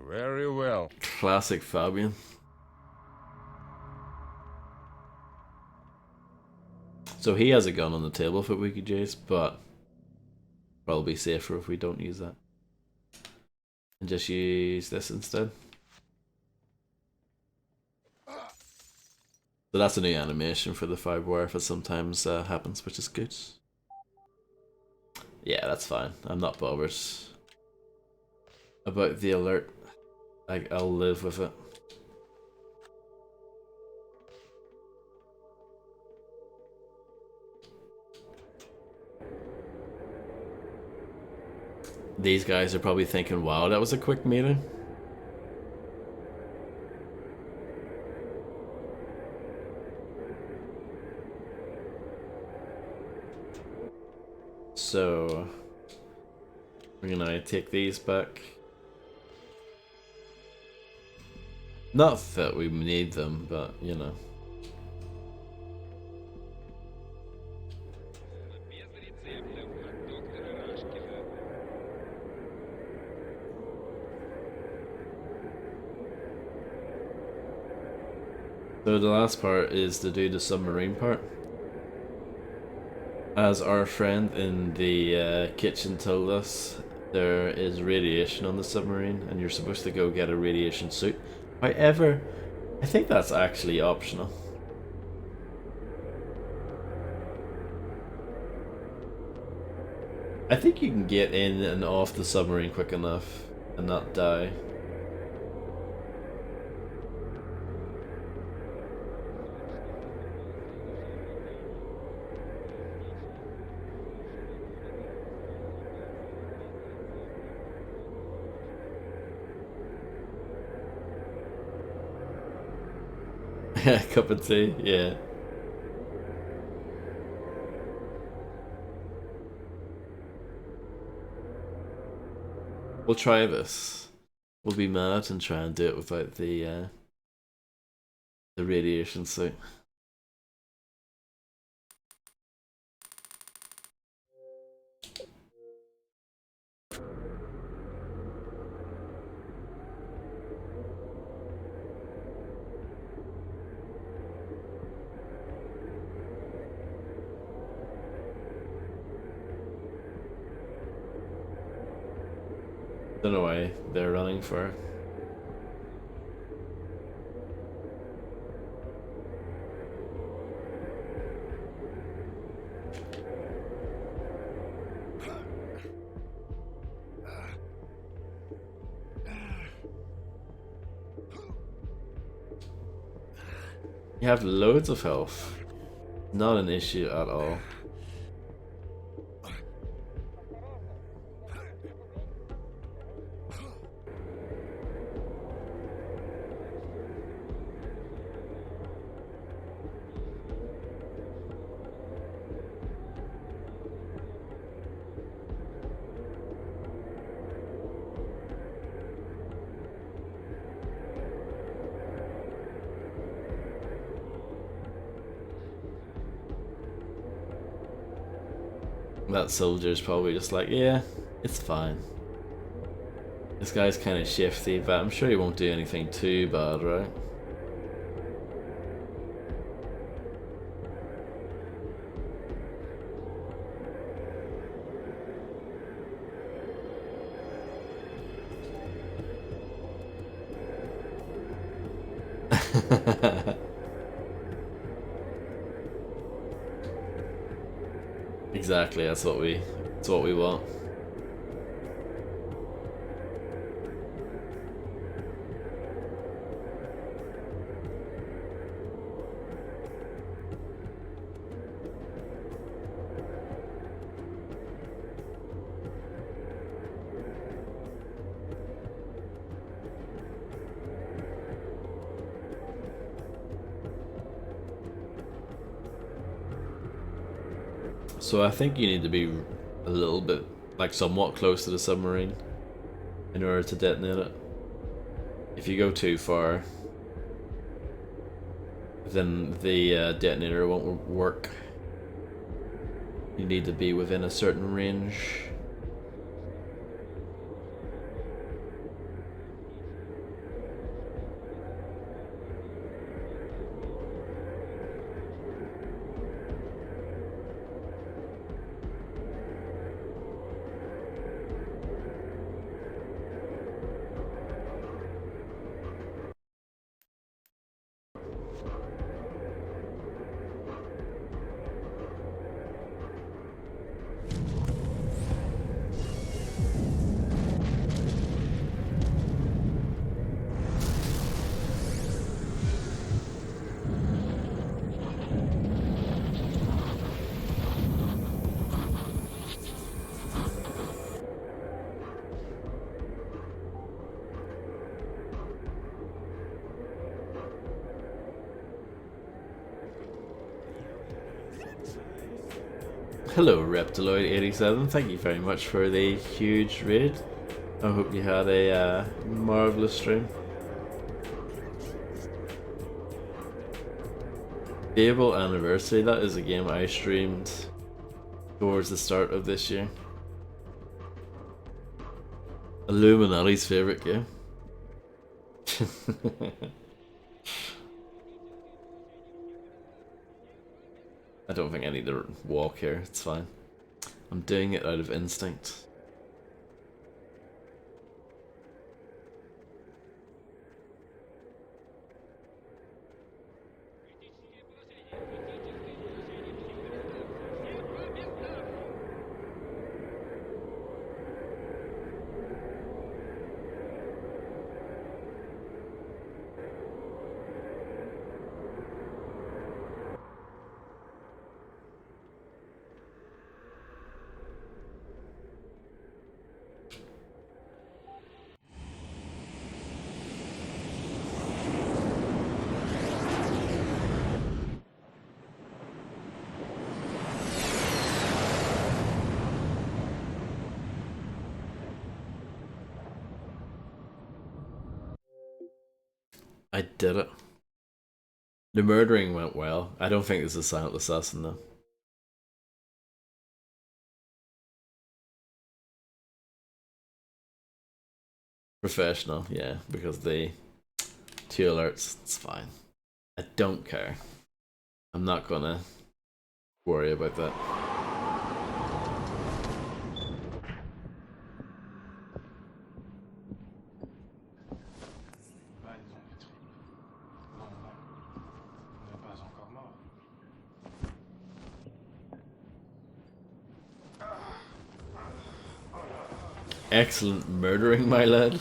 Very well. Classic Fabian. So he has a gun on the table for Wiki Jace, but probably safer if we don't use that. And just use this instead. So that's a new animation for the 5-wire if it sometimes happens, which is good. Yeah, that's fine. I'm not bothered about the alert. I'll live with it. These guys are probably thinking, wow, that was a quick meeting. So we're gonna take these back. Not that we need them, but you know. So the last part is to do the submarine part. As our friend in the kitchen told us, there is radiation on the submarine, and you're supposed to go get a radiation suit. However, I think that's actually optional. I think you can get in and off the submarine quick enough and not die. Cup of tea, yeah. We'll try this. We'll be mad and try and do it without the radiation suit. Don't know why they're running for. You have loads of health. Not an issue at all. That soldier's probably just like, yeah, it's fine. This guy's kind of shifty, but I'm sure he won't do anything too bad, right? Exactly, that's what we want. So I think you need to be a little bit, like somewhat close to the submarine in order to detonate it. If you go too far, then the detonator won't work. You need to be within a certain range. Hello Reptiloid87, thank you very much for the huge raid. I hope you had a marvellous stream. Fable Anniversary, that is a game I streamed towards the start of this year. Illuminati's favourite game. I don't think I need to walk here. It's fine. I'm doing it out of instinct. I did it. The murdering went well. I don't think it's a silent assassin though. Professional, yeah, because the 2 alerts, it's fine. I don't care. I'm not gonna worry about that. Excellent murdering, my lad.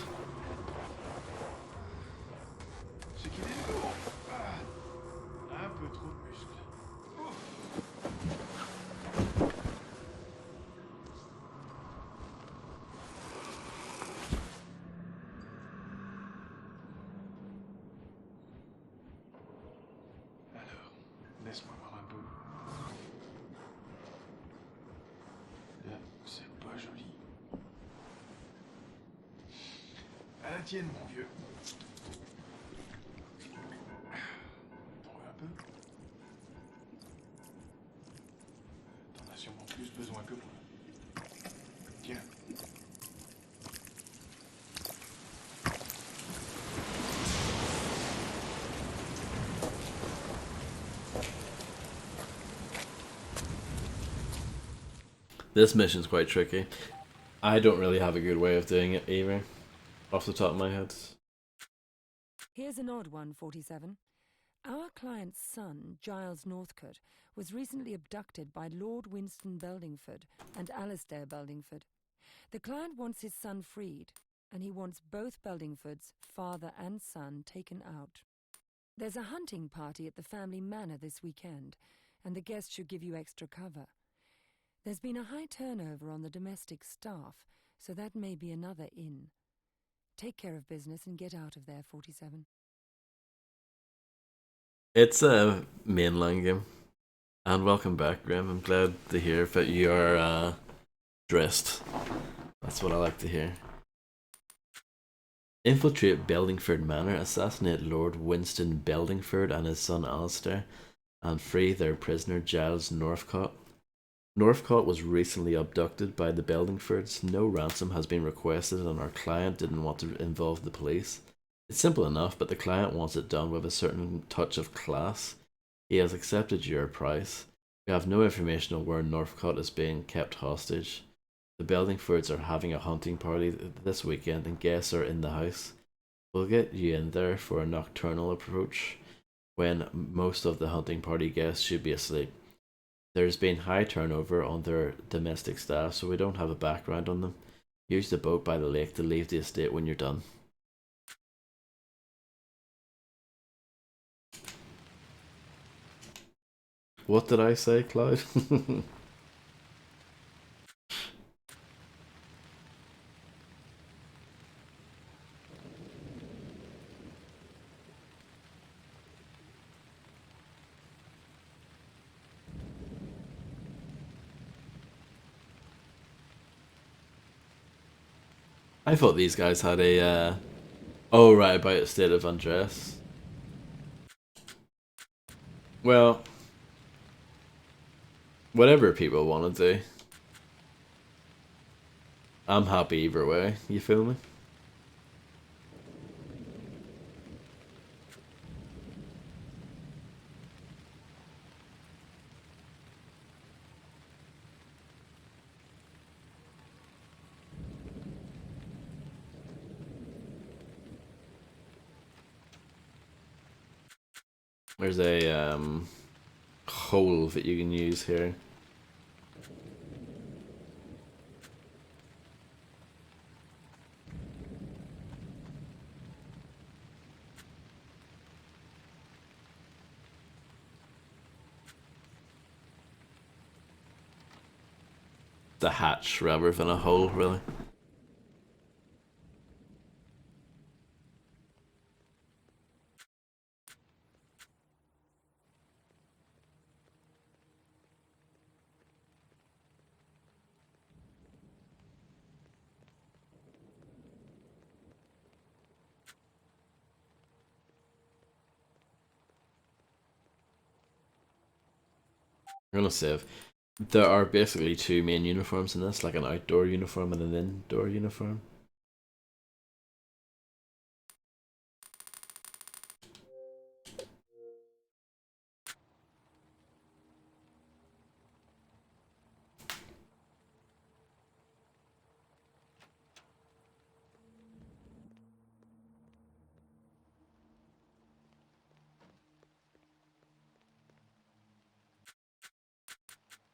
Laisse-moi voir un peu. Là, c'est pas joli. À la tienne, mon vieux. T'en veux un peu? T'en as sûrement plus besoin que moi. Tiens. This mission's quite tricky. I don't really have a good way of doing it either, off the top of my head. Here's an odd one, 47. Our client's son, Giles Northcote, was recently abducted by Lord Winston Beldingford and Alistair Beldingford. The client wants his son freed, and he wants both Beldingfords, father and son, taken out. There's a hunting party at the family manor this weekend, and the guests should give you extra cover. There's been a high turnover on the domestic staff, so that may be another in. Take care of business and get out of there, 47. It's a mainline game. And welcome back, Graham. I'm glad to hear that you are dressed. That's what I like to hear. Infiltrate Beldingford Manor, assassinate Lord Winston Beldingford and his son Alistair, and free their prisoner Giles Northcote. Northcote was recently abducted by the Beldingfords. No ransom has been requested and our client didn't want to involve the police. It's simple enough, but the client wants it done with a certain touch of class. He has accepted your price. We have no information on where Northcote is being kept hostage. The Beldingfords are having a hunting party this weekend and guests are in the house. We'll get you in there for a nocturnal approach when most of the hunting party guests should be asleep. There's been high turnover on their domestic staff, so we don't have a background on them. Use the boat by the lake to leave the estate when you're done. What did I say, Cloud? I thought these guys had a, oh right, about a state of undress. Well, whatever people want to do. I'm happy either way, you feel me? There's a hole that you can use here. The hatch rather than a hole, really. I'm gonna save. There are basically two main uniforms in this, like an outdoor uniform and an indoor uniform.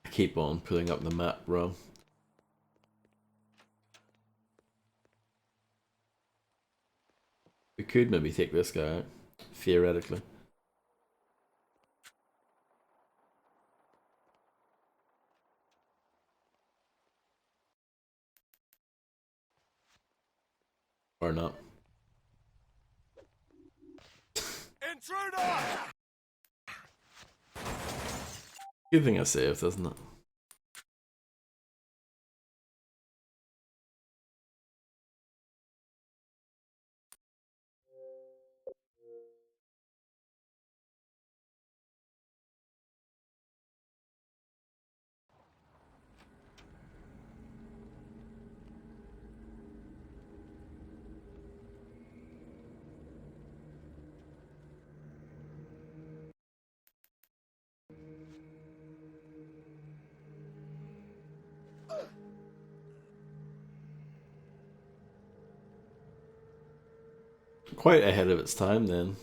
I keep on pulling up the map wrong. We could maybe take this guy out, theoretically. Or not. Intruder! Good thing I saved, isn't it? Quite ahead of its time then,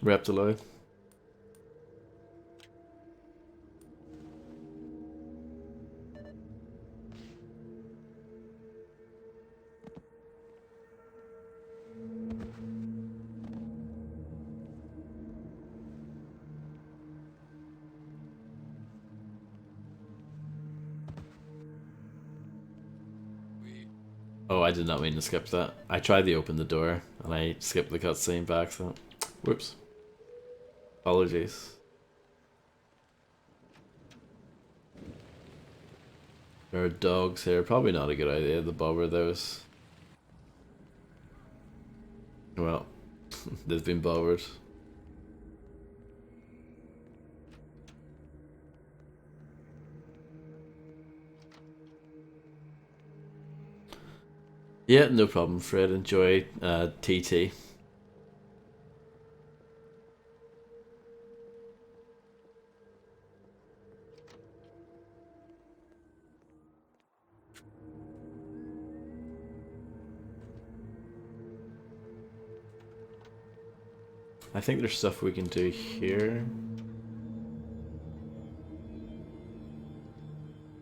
Reptiloid. Oh, I did not mean to skip that. I tried to open the door and I skipped the cutscene back, so whoops. Apologies. There are dogs here. Probably not a good idea to bother those. Well, they've been bothered. Yeah, no problem, Fred. Enjoy TT. I think there's stuff we can do here.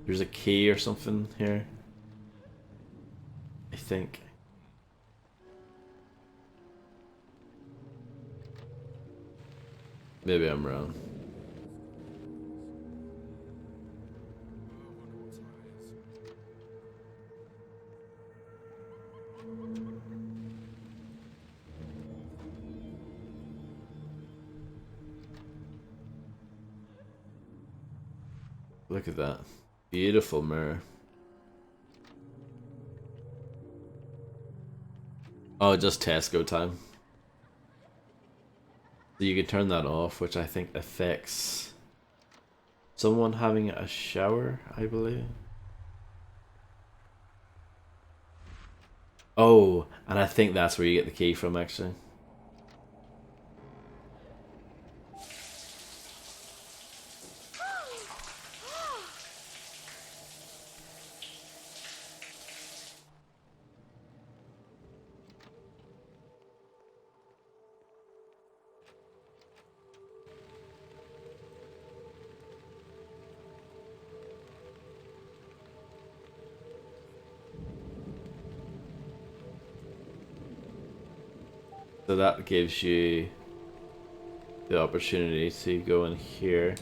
There's a key or something here. I think. Maybe I'm wrong. Look at that. Beautiful mirror. Oh, just Tesco time. So you can turn that off, which I think affects someone having a shower, I believe. Oh, and I think that's where you get the key from, actually. So that gives you the opportunity to go in here.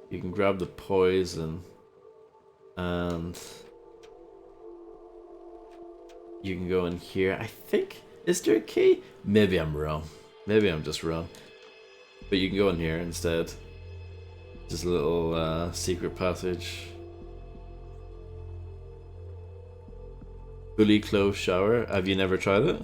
You can grab the poison and you can go in here. I think, is there a key? Maybe I'm wrong. Maybe I'm just wrong. But you can go in here instead. Just a little secret passage. Fully closed shower. Have you never tried it?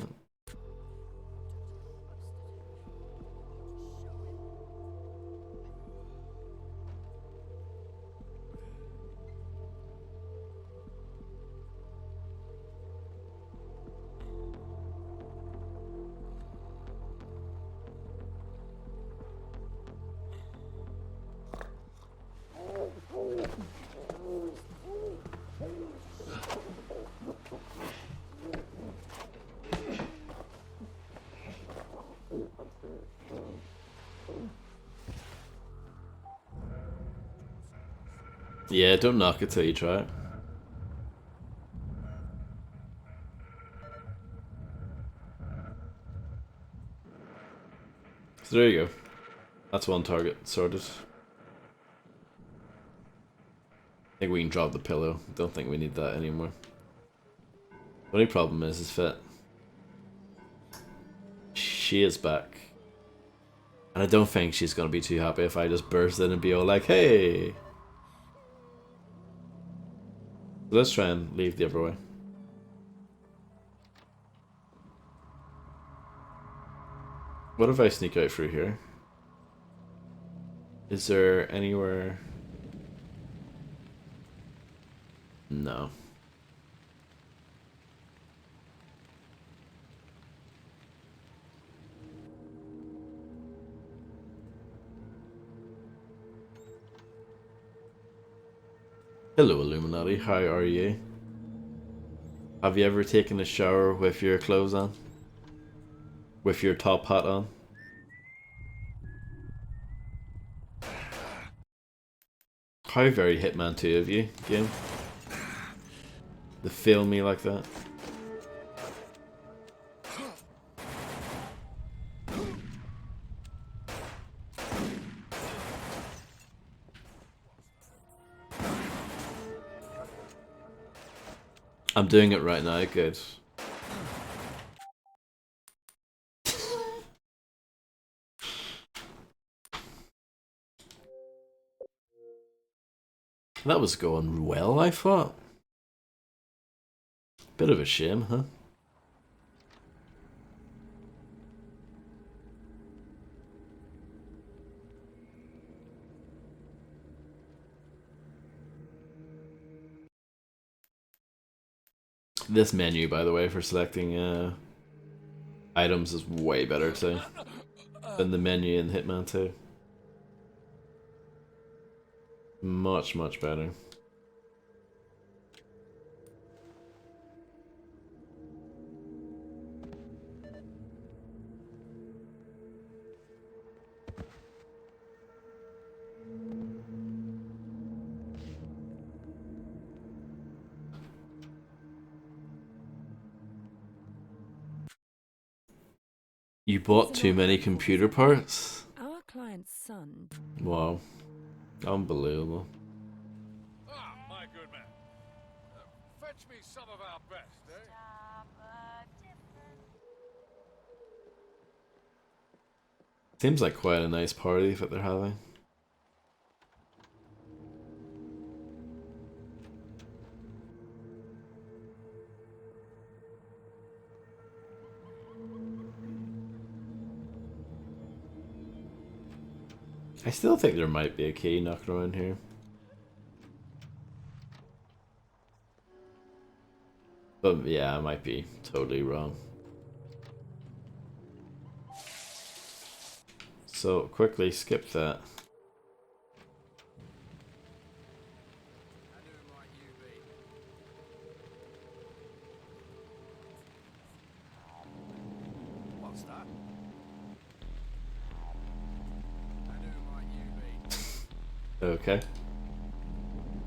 Yeah, don't knock it till you try it. So there you go. That's one target sorted. I think we can drop the pillow. Don't think we need that anymore. The only problem is that she is back. And I don't think she's gonna be too happy if I just burst in and be all like, hey! So let's try and leave the other way. What if I sneak out through here? Is there anywhere? No. Hello Illuminati, how are you? Have you ever taken a shower with your clothes on? With your top hat on? How very Hitman 2 of you, game. To fail me like that. I'm doing it right now, good. That was going well, I thought. Bit of a shame, huh? This menu, by the way, for selecting items is way better too than the menu in Hitman 2. Much, much better. You bought too many computer parts? Our client's son. Wow. Unbelievable. Ah, my good man. Fetch me some of our best, eh? Seems like quite a nice party that they're having. I still think there might be a key knocking around here. But yeah, I might be totally wrong. So quickly skip that. What's that? Okay.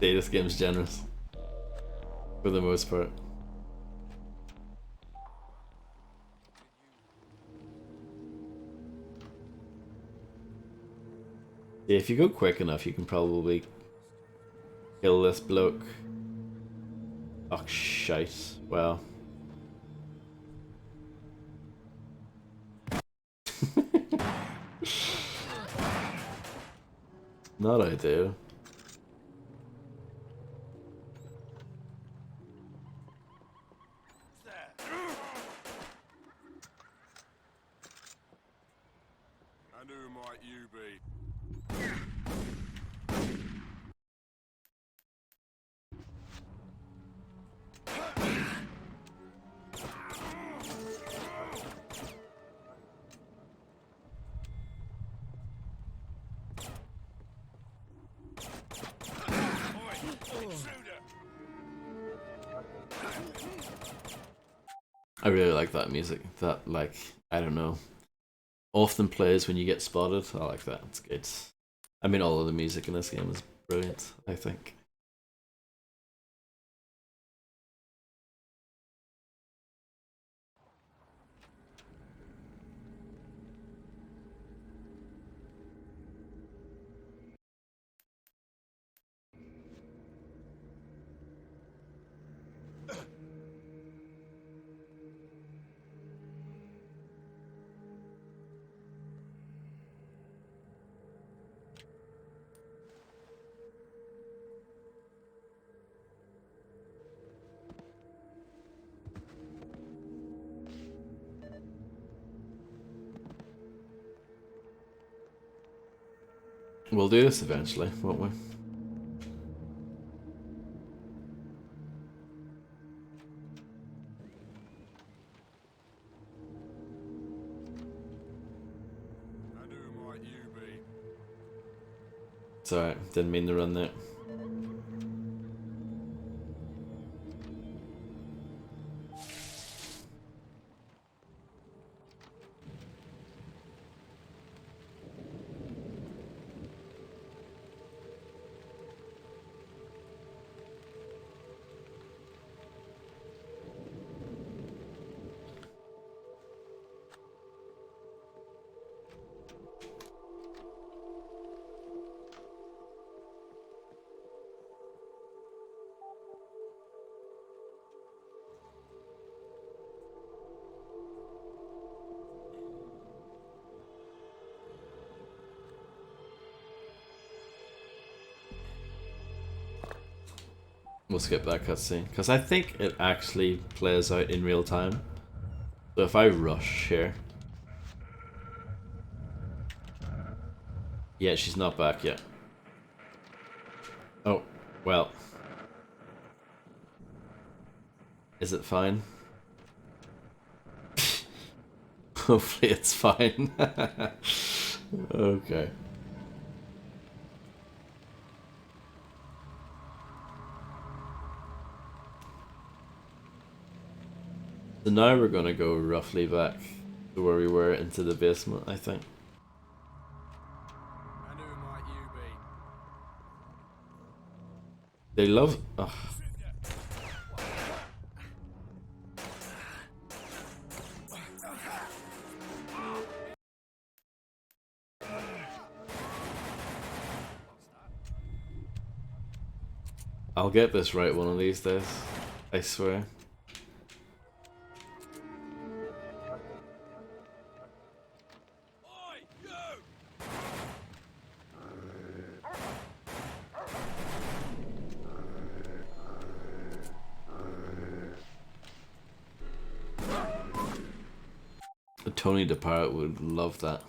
Hey, this game's generous. For the most part. Yeah, if you go quick enough, you can probably kill this bloke. Oh, shite. Well. Not ideal. And who might you be? I really like that music. That, like, I don't know, often plays when you get spotted. I like that. It's good. I mean, all of the music in this game is brilliant, I think. We'll do this eventually, won't we? And who might you be? Sorry, didn't mean to run there. We'll skip that cutscene, because I think it actually plays out in real time. So if I rush here... Yeah, she's not back yet. Oh, well. Is it fine? Hopefully it's fine. Okay. So now we're gonna go roughly back to where we were into the basement, I think. And who might you be? They love... Ugh. I'll get this right one of these days, I swear. Tony DeParrot would love that.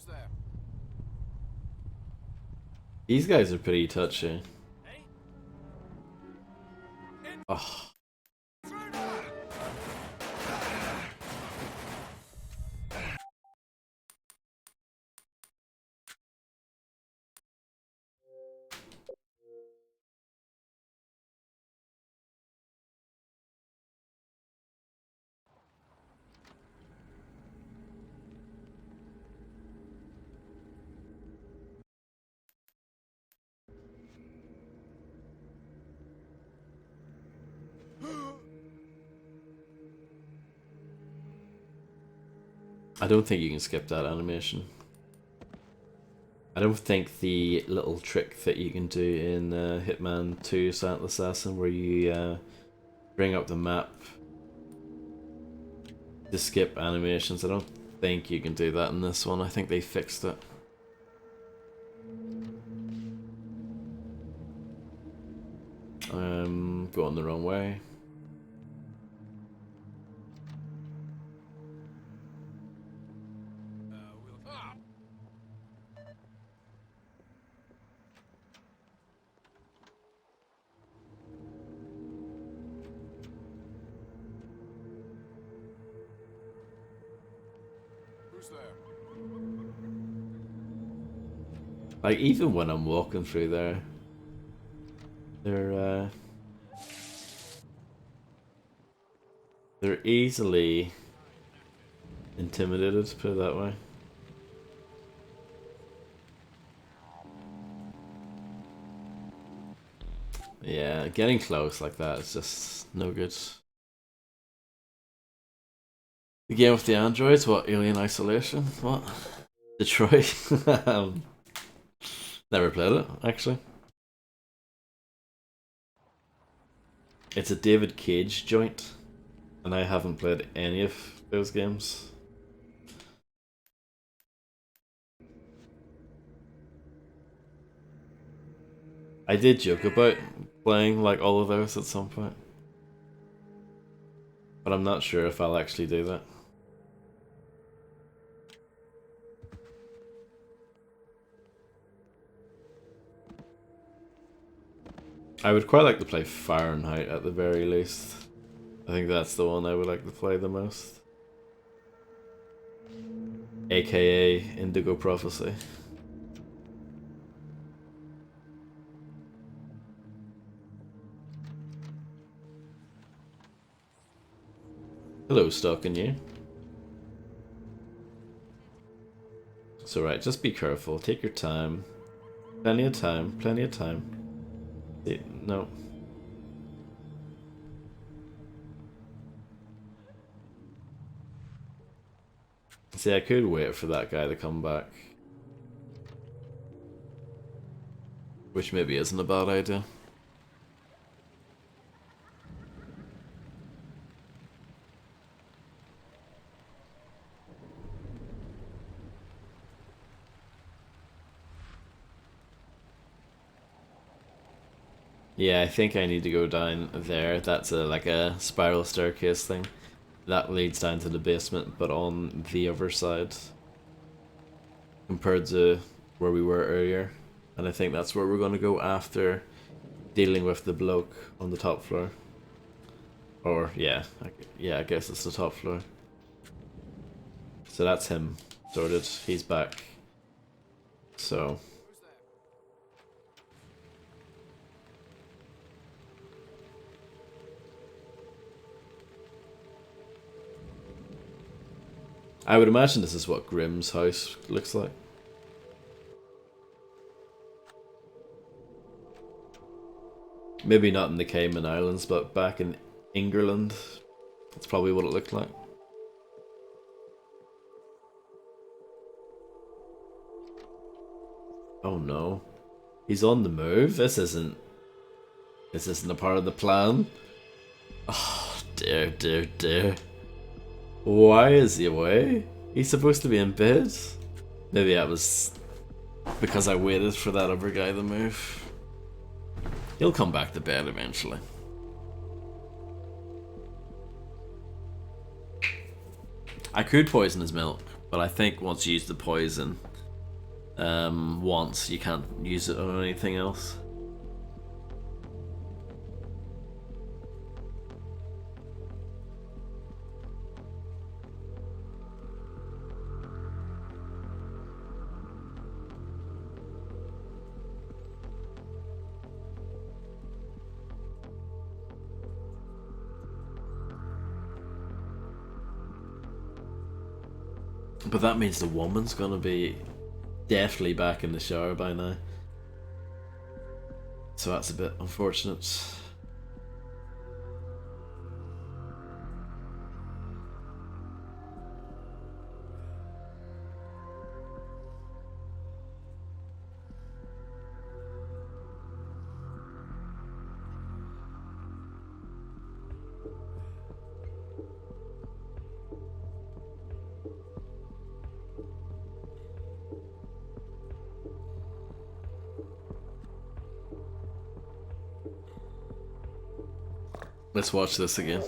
Who's there? These guys are pretty touchy. Oh. I don't think you can skip that animation. I don't think the little trick that you can do in Hitman 2 Silent Assassin where you bring up the map to skip animations, I don't think you can do that in this one. I think they fixed it. I'm going the wrong way. Who's there? Like, even when I'm walking through there, they're easily intimidated, to put it that way. Yeah, getting close like that is just no good. The game with the androids? What? Alien Isolation? What? Detroit? Never played it, actually. It's a David Cage joint, and I haven't played any of those games. I did joke about playing like all of those at some point, but I'm not sure if I'll actually do that. I would quite like to play Fahrenheit at the very least. I think that's the one I would like to play the most. AKA Indigo Prophecy. Hello, stalking you. It's alright, just be careful, take your time. Plenty of time, plenty of time. No. See, I could wait for that guy to come back. Which maybe isn't a bad idea. Yeah, I think I need to go down there. That's like a spiral staircase thing. That leads down to the basement, but on the other side. Compared to where we were earlier. And I think that's where we're going to go after dealing with the bloke on the top floor. Or, yeah, I guess it's the top floor. So that's him sorted. He's back. So... I would imagine this is what Grimm's house looks like. Maybe not in the Cayman Islands, but back in England, that's probably what it looked like. Oh no. He's on the move? This isn't a part of the plan. Oh dear, dear, dear. Why is he away? He's supposed to be in bed? Maybe that was because I waited for that other guy to move. He'll come back to bed eventually. I could poison his milk, but I think once you use the poison, once. You can't use it on anything else. But that means the woman's gonna be definitely back in the shower by now. So that's a bit unfortunate. Let's watch this again.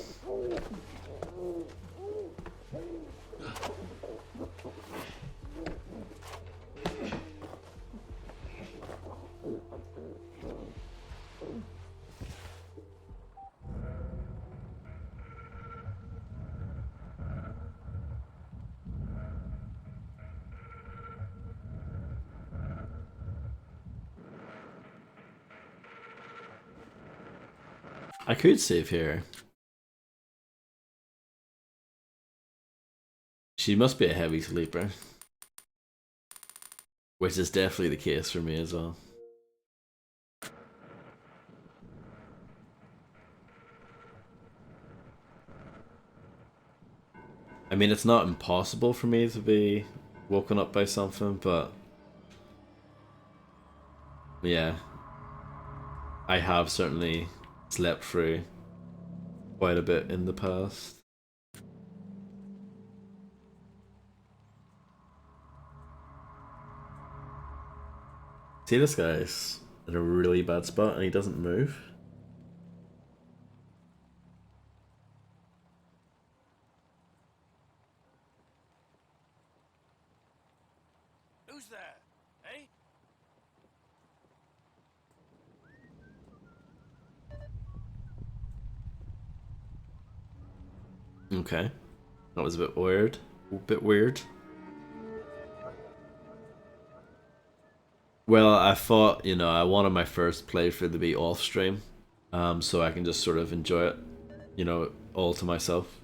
I could save here. She must be a heavy sleeper. Which is definitely the case for me as well. I mean, it's not impossible for me to be woken up by something, but yeah, I have certainly slept through quite a bit in the past. See, this guy's in a really bad spot and he doesn't move. Who's there? Eh? Okay, that was a bit weird. Well, I thought, you know, I wanted my first playthrough to be off stream, so I can just sort of enjoy it, you know, all to myself.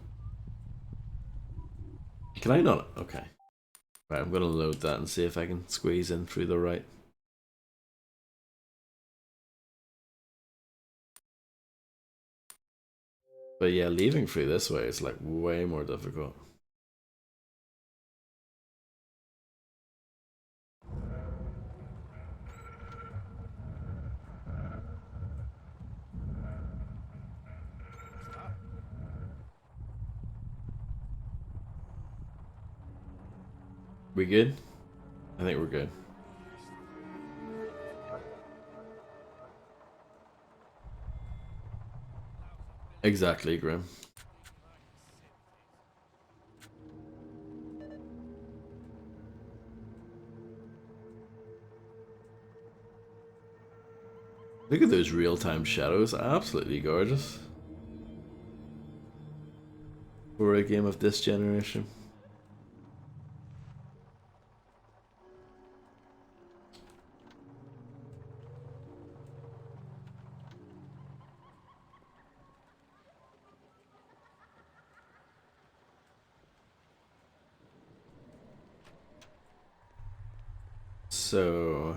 Can I not? Okay. Right, I'm gonna load that and see if I can squeeze in through the right. But yeah, leaving through this way is like way more difficult. We good? I think we're good. Exactly, Grim. Look at those real-time shadows, absolutely gorgeous. For a game of this generation. So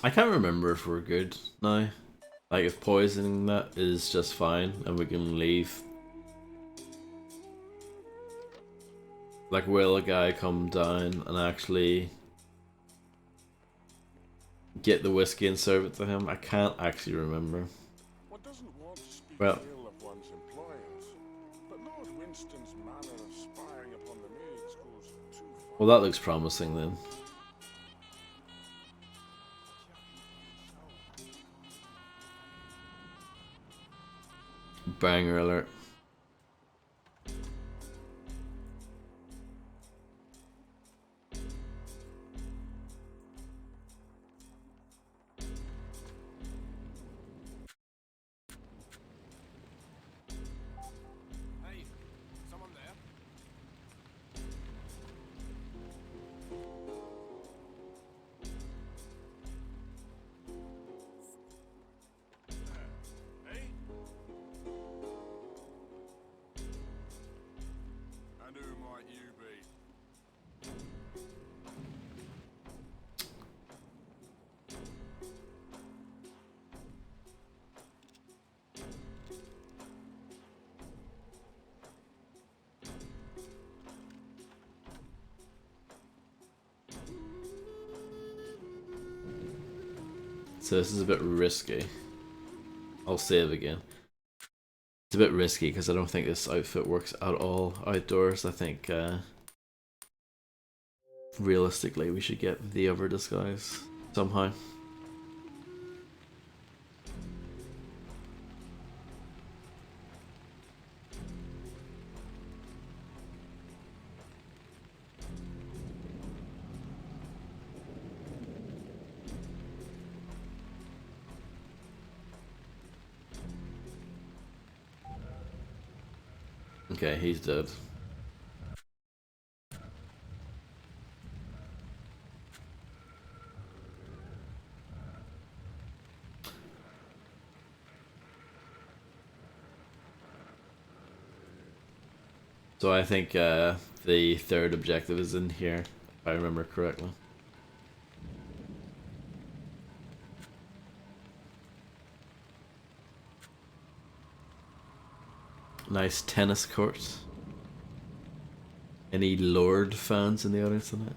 I can't remember if we're good now. Like if poisoning that is just fine and we can leave. Like will a guy come down and actually get the whiskey and serve it to him? I can't actually remember. One doesn't want to speak Well, ill of one's employers, but Lord Winston's manner of spying upon Well, that looks promising then. Banger alert. Hey, someone there? Hey? And who might you be? So this is a bit risky. I'll save again. It's a bit risky because I don't think this outfit works at all outdoors. I think realistically we should get the other disguise somehow. Okay, he's dead. So I think the third objective is in here, if I remember correctly. Nice tennis court. Any Lord fans in the audience tonight?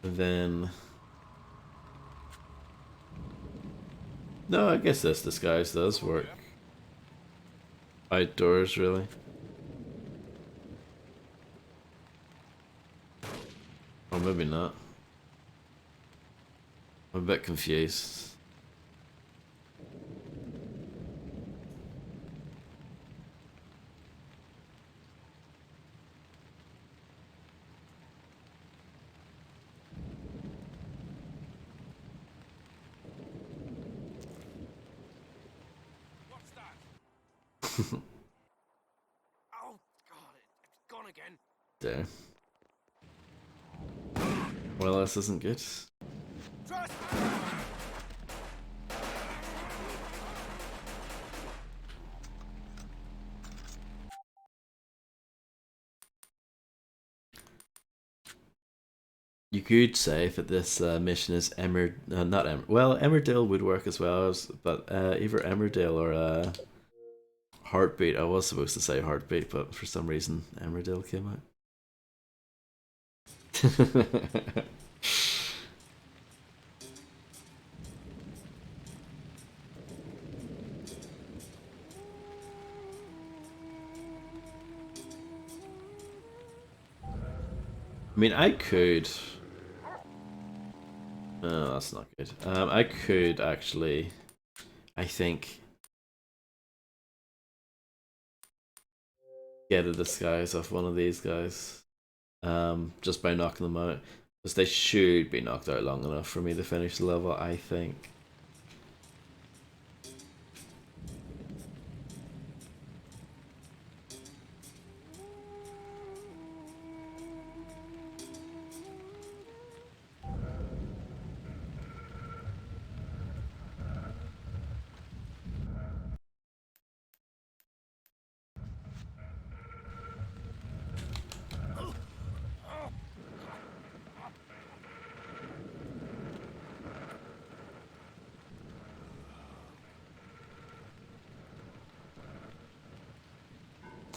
And then... No, I guess this disguise does work. Outdoors, really. Or maybe not. I'm a bit confused. Oh, God, it's gone again. There. Well, this isn't good. Trust You could say that this mission is Emmerdale would work as well, but either Emmerdale or Heartbeat. I was supposed to say Heartbeat, but for some reason Emmerdale came out. I mean, I could... Oh, that's not good. I could actually... I think... get a disguise off one of these guys. Just by knocking them out. Because they should be knocked out long enough for me to finish the level, I think.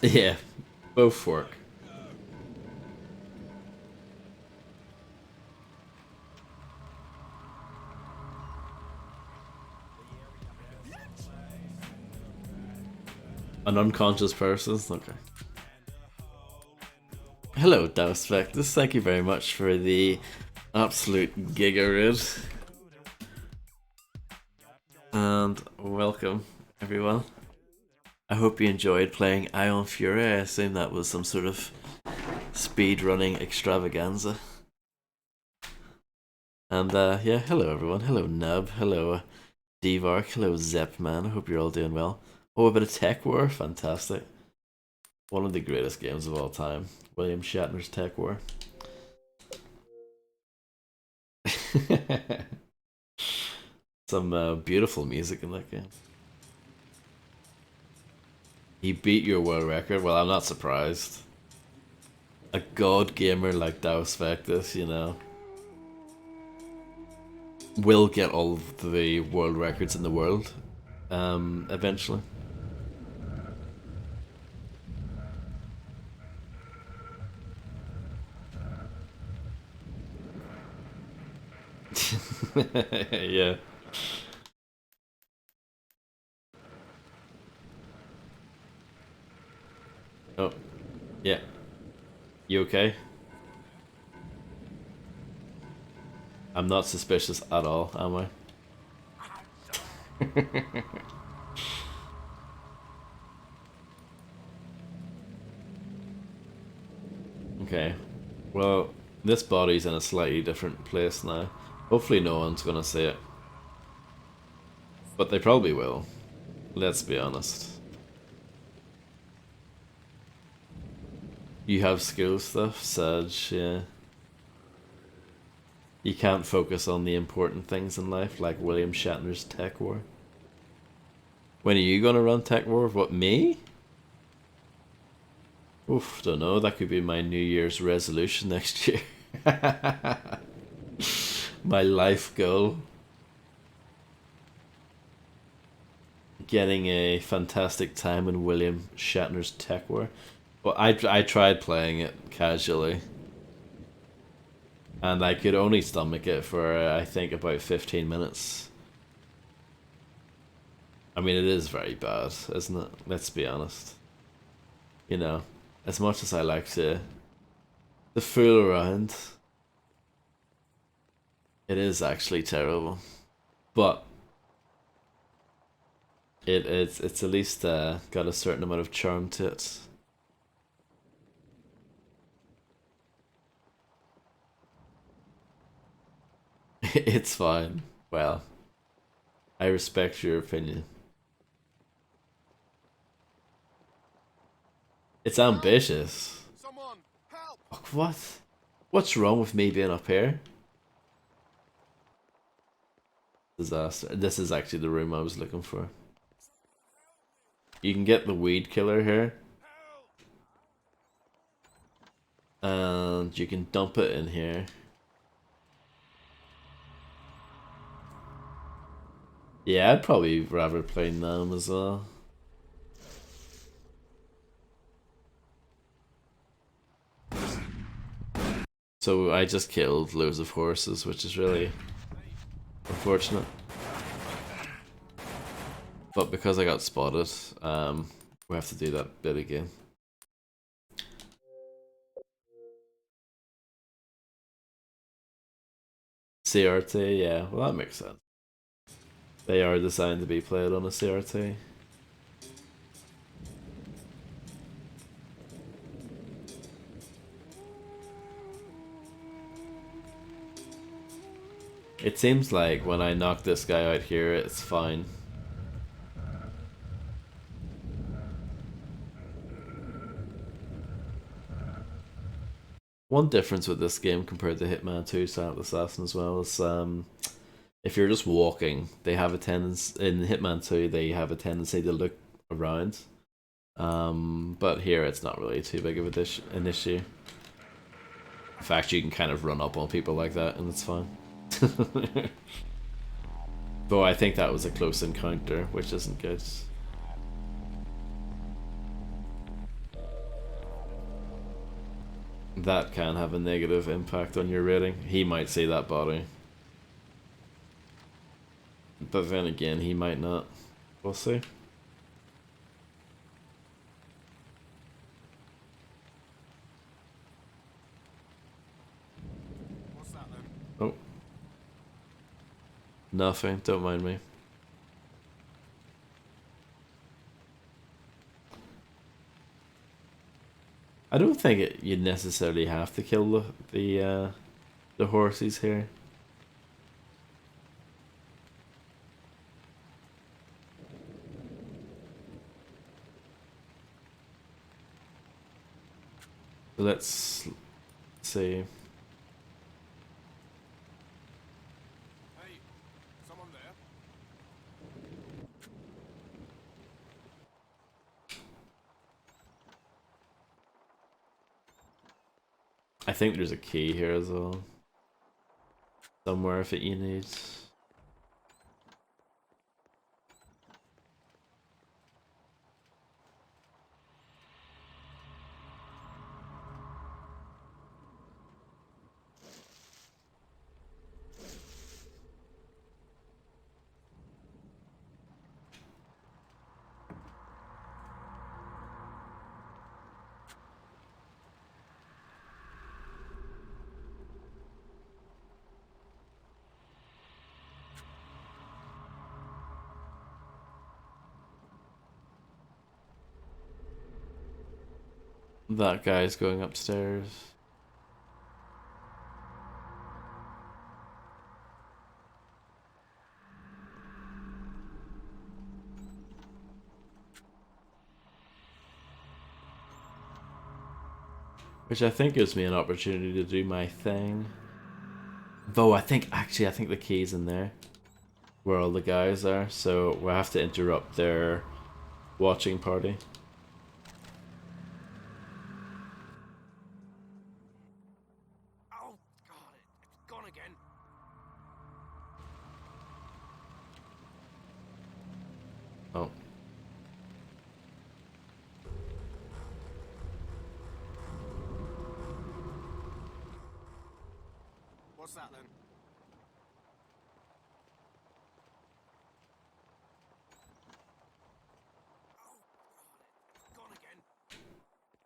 Yeah, both work. An unconscious person? Okay. Hello, Dowspectus. Thank you very much for the absolute gigarid. And welcome, everyone. I hope you enjoyed playing Ion Fury. I assume that was some sort of speedrunning extravaganza. And yeah, hello everyone. Hello Nub. Hello Divark. Hello Zepman. I hope you're all doing well. Oh, a bit of Tech War. Fantastic. One of the greatest games of all time. William Shatner's Tech War. Some beautiful music in that game. He beat your world record? Well, I'm not surprised. A god gamer like Dowspectus, you know, will get all of the world records in the world, eventually. Yeah. Oh, yeah. You okay? I'm not suspicious at all, am I? Okay. Well, this body's in a slightly different place now. Hopefully no one's gonna see it. But they probably will. Let's be honest. You have skill stuff, Saj, yeah. You can't focus on the important things in life, like William Shatner's Tech War. When are you gonna run Tech War? What, me? Oof, don't know, that could be my New Year's resolution next year. My life goal. Getting a fantastic time in William Shatner's Tech War. Well, I tried playing it casually. And I could only stomach it for, I think, about 15 minutes. I mean, it is very bad, isn't it? Let's be honest. You know, as much as I like to fool around, it is actually terrible. But it's at least got a certain amount of charm to it. It's fine. Well, I respect your opinion. It's ambitious. Someone, help! What? What's wrong with me being up here? Disaster. This is actually the room I was looking for. You can get the weed killer here. And you can dump it in here. Yeah, I'd probably rather play Nam as well. So I just killed loads of horses, which is really unfortunate. But because I got spotted, we have to do that bit again. CRT, yeah, well that makes sense. They are designed to be played on a CRT. It seems like when I knock this guy out here, it's fine. One difference with this game compared to Hitman 2 Silent Assassin as well is if you're just walking, they have a tendency, in Hitman 2 they have a tendency to look around. But here it's not really too big of an issue. In fact, you can kind of run up on people like that and it's fine. Though I think that was a close encounter, which isn't good. That can have a negative impact on your rating. He might see that body. But then again, he might not. We'll see. Oh. Nothing, don't mind me. I don't think you necessarily have to kill the horses here. Let's see. Hey, someone there? I think there's a key here as well. Somewhere if you need. That guy's going upstairs. Which I think gives me an opportunity to do my thing. Though I think the key's in there. Where all the guys are, so we'll have to interrupt their watching party. Oh, God, it's gone again. Oh. What's that then?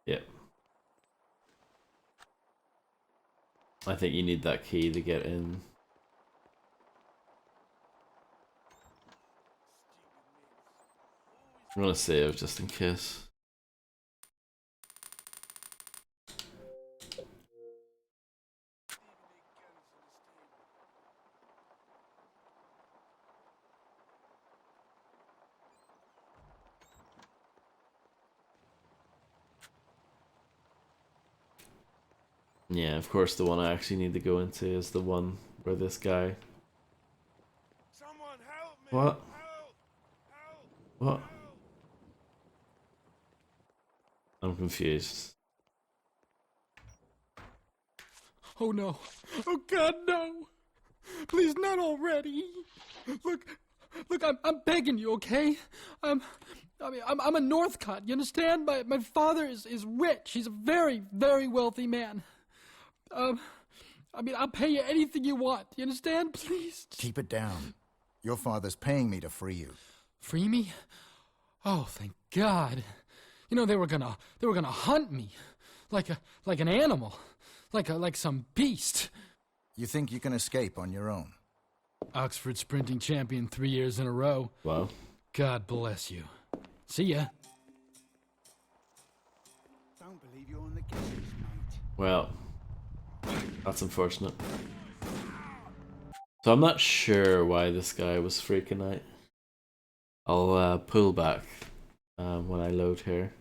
Yep. I think you need that key to get in. I'm gonna save just in case. Yeah, of course the one I actually need to go into is the one where this guy... Someone help me! What? Help! Help! What? I'm confused. Oh no. Oh God, no. Please, not already. Look, I'm begging you, okay? I'm a Northcott, you understand? My father is rich. He's a very, very wealthy man. I'll pay you anything you want. You understand? Please. Keep it down. Your father's paying me to free you. Free me? Oh, thank God. You know, they were gonna hunt me. Like an animal. Like some beast. You think you can escape on your own? Oxford sprinting champion 3 years in a row. Wow. God bless you. See ya. Don't believe you're on the case, mate. Well, that's unfortunate. So I'm not sure why this guy was freaking out. I'll pull back when I load here.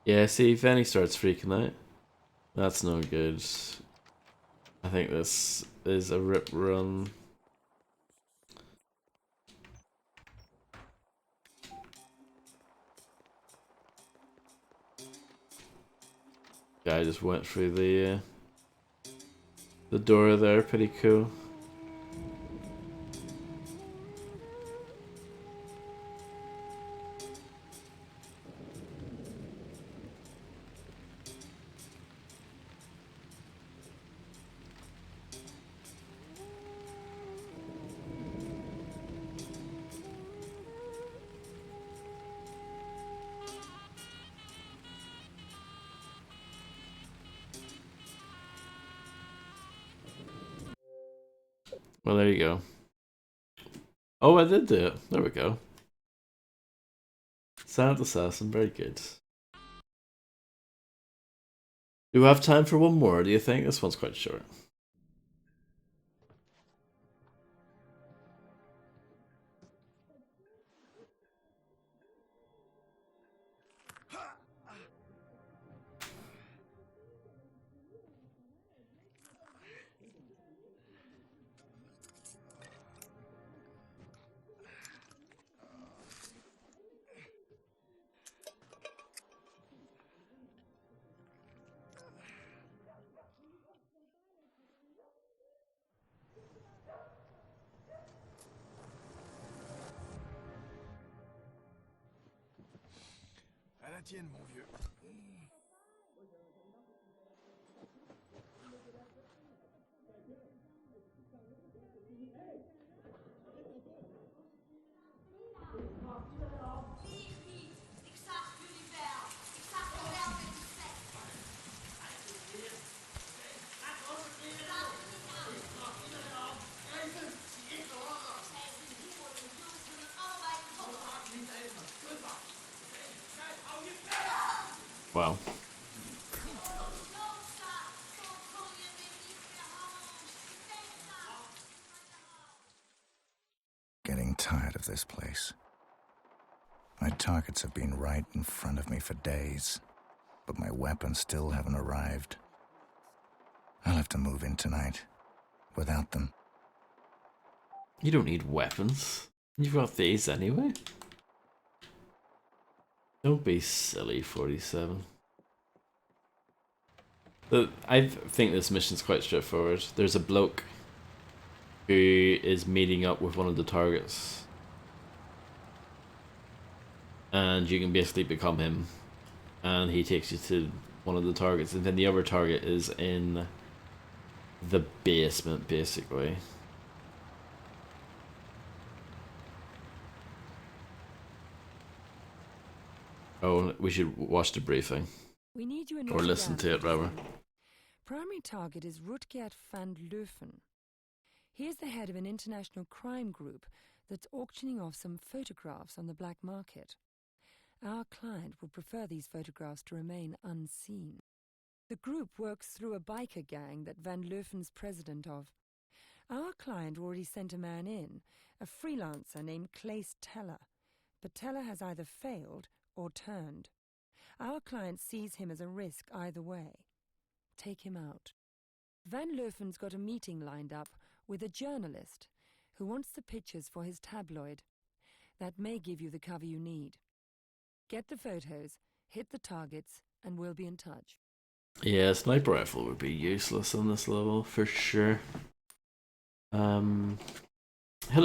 Yeah, see, if any starts freaking out, that's no good. I think this is a rip run. Guy just went through the door there, pretty cool. Well, there you go. Oh, I did do it. There we go. Silent Assassin, very good. Do we have time for one more, do you think? This one's quite short. À la tienne, mon vieux. Wow. Getting tired of this place. My targets have been right in front of me for days, but my weapons still haven't arrived. I'll have to move in tonight. Without them. You don't need weapons. You've got these anyway. Don't be silly, 47. I think this mission's quite straightforward. There's a bloke who is meeting up with one of the targets. And you can basically become him. And he takes you to one of the targets. And then the other target is in the basement, basically. Oh, we should watch the briefing. We need you in Or listen to it, rather. Primary target is Rutgert van Leuven. He is the head of an international crime group that's auctioning off some photographs on the black market. Our client would prefer these photographs to remain unseen. The group works through a biker gang that Van Leufen's president of. Our client already sent a man in, a freelancer named Claes Teller, but Teller has either failed or turned. Our client sees him as a risk either way. Take him out. Van Leufen's got a meeting lined up with a journalist who wants the pictures for his tabloid. That may give you the cover you need. Get the photos, hit the targets, and we'll be in touch. Yeah, sniper rifle would be useless on this level, for sure. Hello,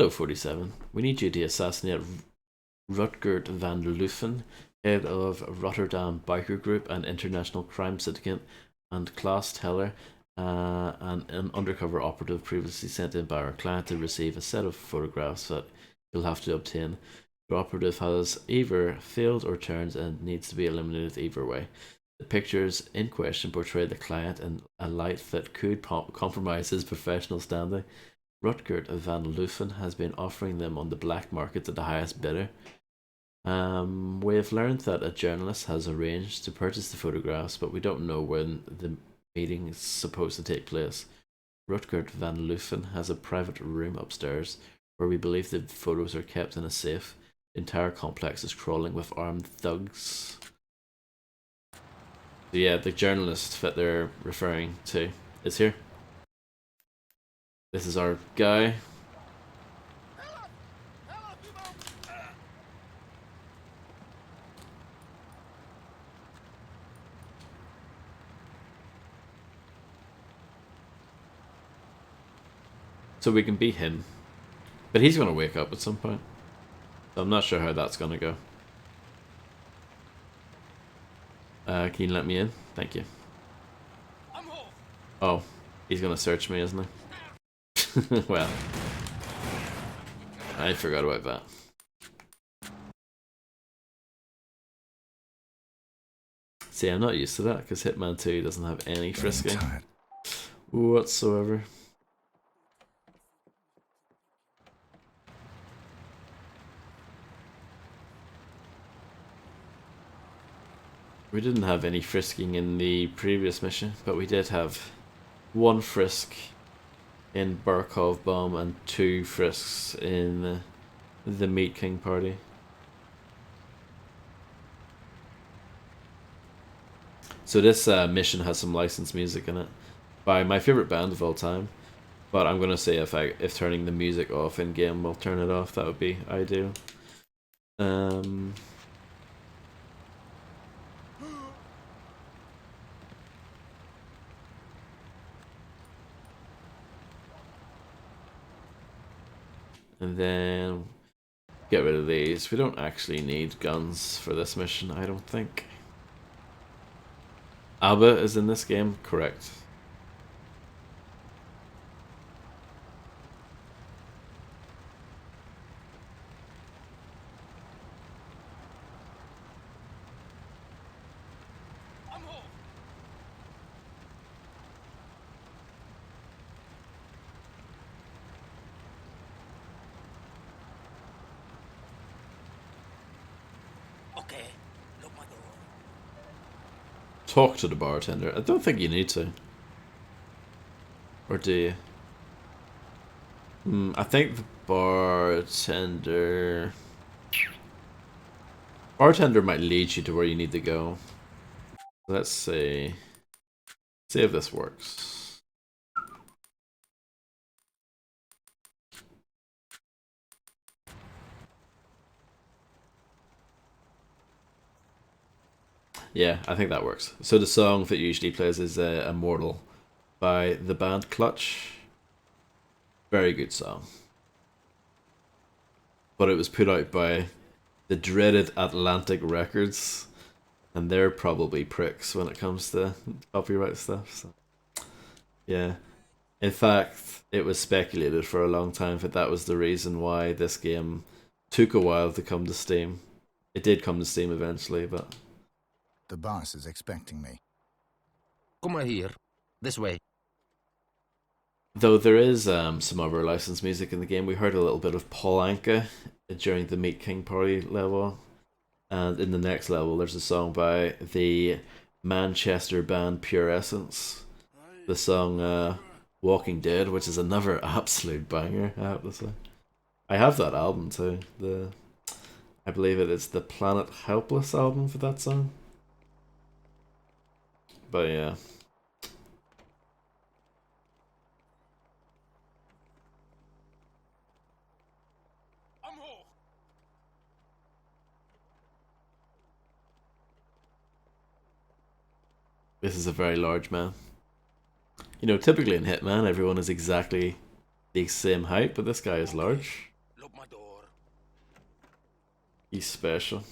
47. We need you to assassinate Rutgert van Leuven, head of Rotterdam Biker Group and International Crime Syndicate, and Klaas Teller, an undercover operative previously sent in by our client to receive a set of photographs that you'll have to obtain. The operative has either failed or turned and needs to be eliminated either way. The pictures in question portray the client in a light that could compromise his professional standing. Rutgert van Leuven has been offering them on the black market to the highest bidder. We have learned that a journalist has arranged to purchase the photographs, but we don't know when the meeting is supposed to take place. Rutgert van Leuven has a private room upstairs where we believe the photos are kept in a safe. The entire complex is crawling with armed thugs. So yeah, the journalist that they're referring to is here. This is our guy. So we can beat him. But he's going to wake up at some point. So I'm not sure how that's going to go. Can you let me in? Thank you. Oh, he's going to search me, isn't he? Well, I forgot about that. See, I'm not used to that because Hitman 2 doesn't have any frisking whatsoever. We didn't have any frisking in the previous mission, but we did have 1 frisk in Barkov Bomb and 2 frisks in the Meat King party. So this mission has some licensed music in it by my favorite band of all time. But I'm gonna say if turning the music off in game will turn it off, that would be ideal. And then get rid of these. We don't actually need guns for this mission, I don't think. Abba is in this game, correct. Talk to the bartender. I don't think you need to. Or do you? I think the bartender might lead you to where you need to go. Let's see. See if this works. Yeah, I think that works. So the song that usually plays is Immortal by the band Clutch. Very good song. But it was put out by the dreaded Atlantic Records, and they're probably pricks when it comes to copyright stuff. So, yeah. In fact, it was speculated for a long time that was the reason why this game took a while to come to Steam. It did come to Steam eventually, but... The boss is expecting me. Come here. This way. Though there is some other licensed music in the game. We heard a little bit of Paul Anka during the Meat King party level. And in the next level, there's a song by the Manchester band Pure Essence. The song Walking Dead, which is another absolute banger, I have to say. I have that album too. I believe it is the Planet Helpless album for that song. But yeah. This is a very large man. You know, typically in Hitman, everyone is exactly the same height, but this guy is large. He's special.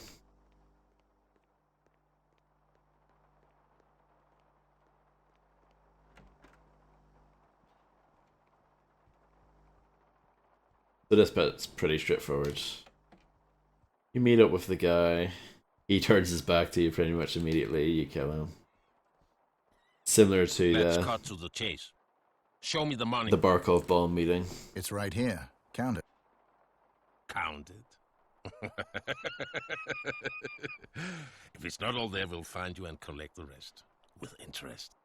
So this bit's pretty straightforward. You meet up with the guy, he turns his back to you pretty much immediately, you kill him. Similar to Let's cut to the chase. Show me the money. The Barkov Bomb meeting. It's right here. Count it. Count it. If it's not all there, we'll find you and collect the rest. With interest.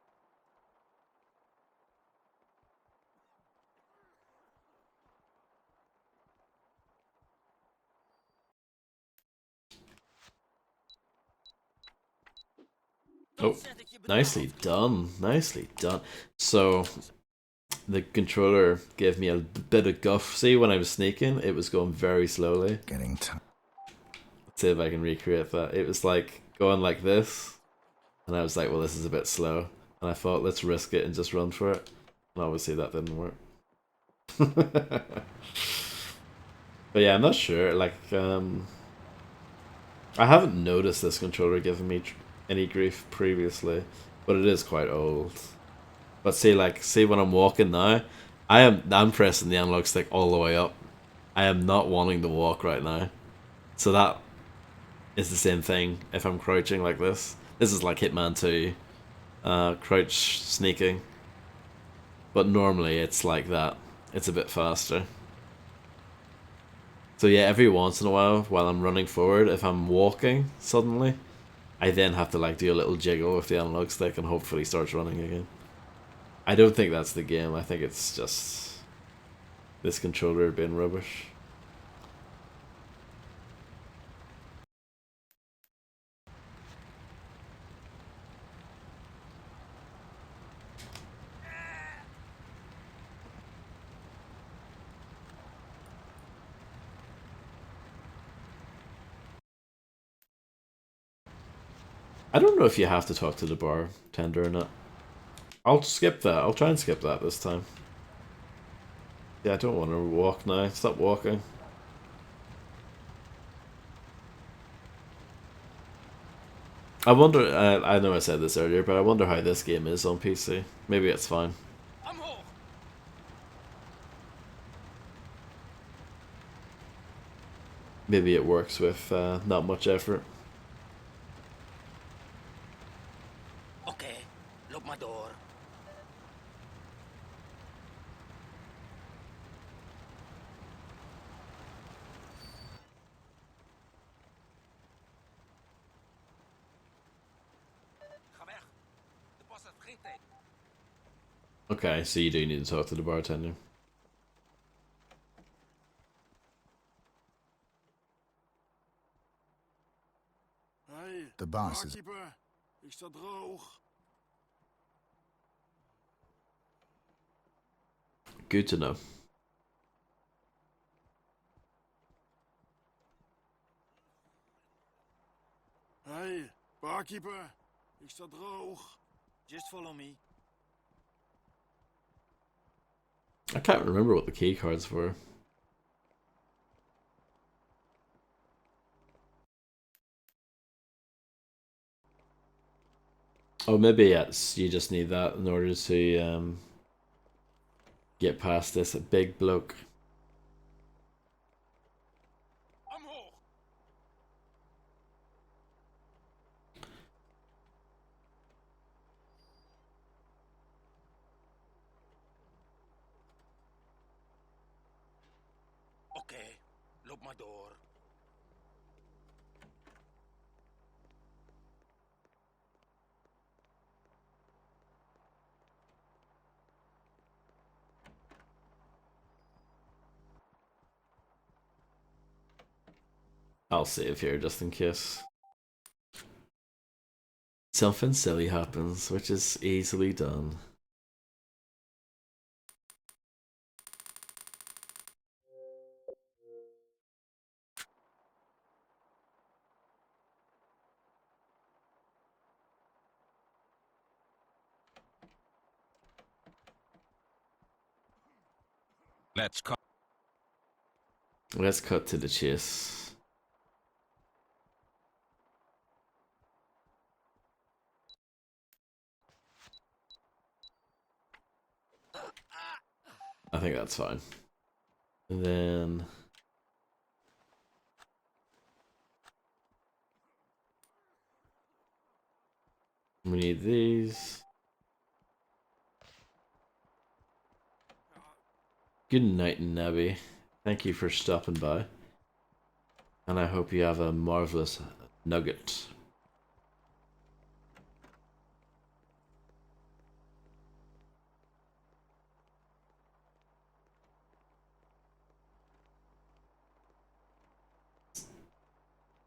Oh, nicely done. Nicely done. So, the controller gave me a bit of guff. See, when I was sneaking, it was going very slowly. Getting time. Let's see if I can recreate that. It was like going like this. And I was like, well, this is a bit slow. And I thought, let's risk it and just run for it. And obviously that didn't work. But yeah, I'm not sure. Like, I haven't noticed this controller giving me any grief previously, but it is quite old. But see when I'm walking now, I'm pressing the analog stick all the way up. I am not wanting to walk right now. So that is the same thing if I'm crouching like this. This is like Hitman 2, crouch sneaking. But normally it's like that. It's a bit faster. So yeah, every once in a while I'm running forward, if I'm walking suddenly, I then have to like do a little jiggle with the analog stick and hopefully starts running again. I don't think that's the game. I think it's just this controller being rubbish. I don't know if you have to talk to the bartender or not. I'll skip that. I'll try and skip that this time. Yeah, I don't want to walk now. Stop walking. I wonder, I know I said this earlier, but I wonder how this game is on PC. Maybe it's fine. Maybe it works with not much effort. Okay, lock my door. Okay, so you do need to talk to the bartender. The boss is... Is dat droog? Good to know. Hey, barkeeper. Is dat droog? Just follow me. I can't remember what the key cards were. Oh, maybe yes, you just need that in order to get past this big bloke. Okay, lock my door. I'll save here just in case something silly happens, which is easily done. Let's cut to the chase. I think that's fine. And then we need these. Good night, Nebby. Thank you for stopping by. And I hope you have a marvelous nugget.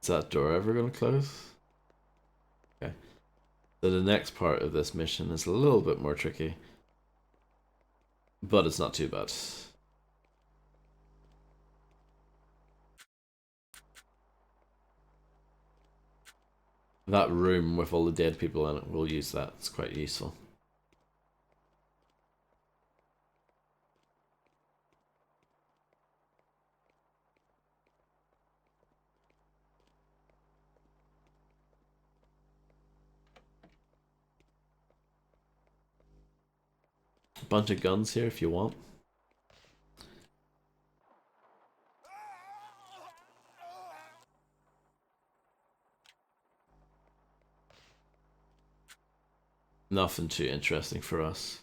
Is that door ever going to close? Okay. So the next part of this mission is a little bit more tricky. But it's not too bad. That room with all the dead people in it, we'll use that. It's quite useful. A bunch of guns here if you want. Nothing too interesting for us.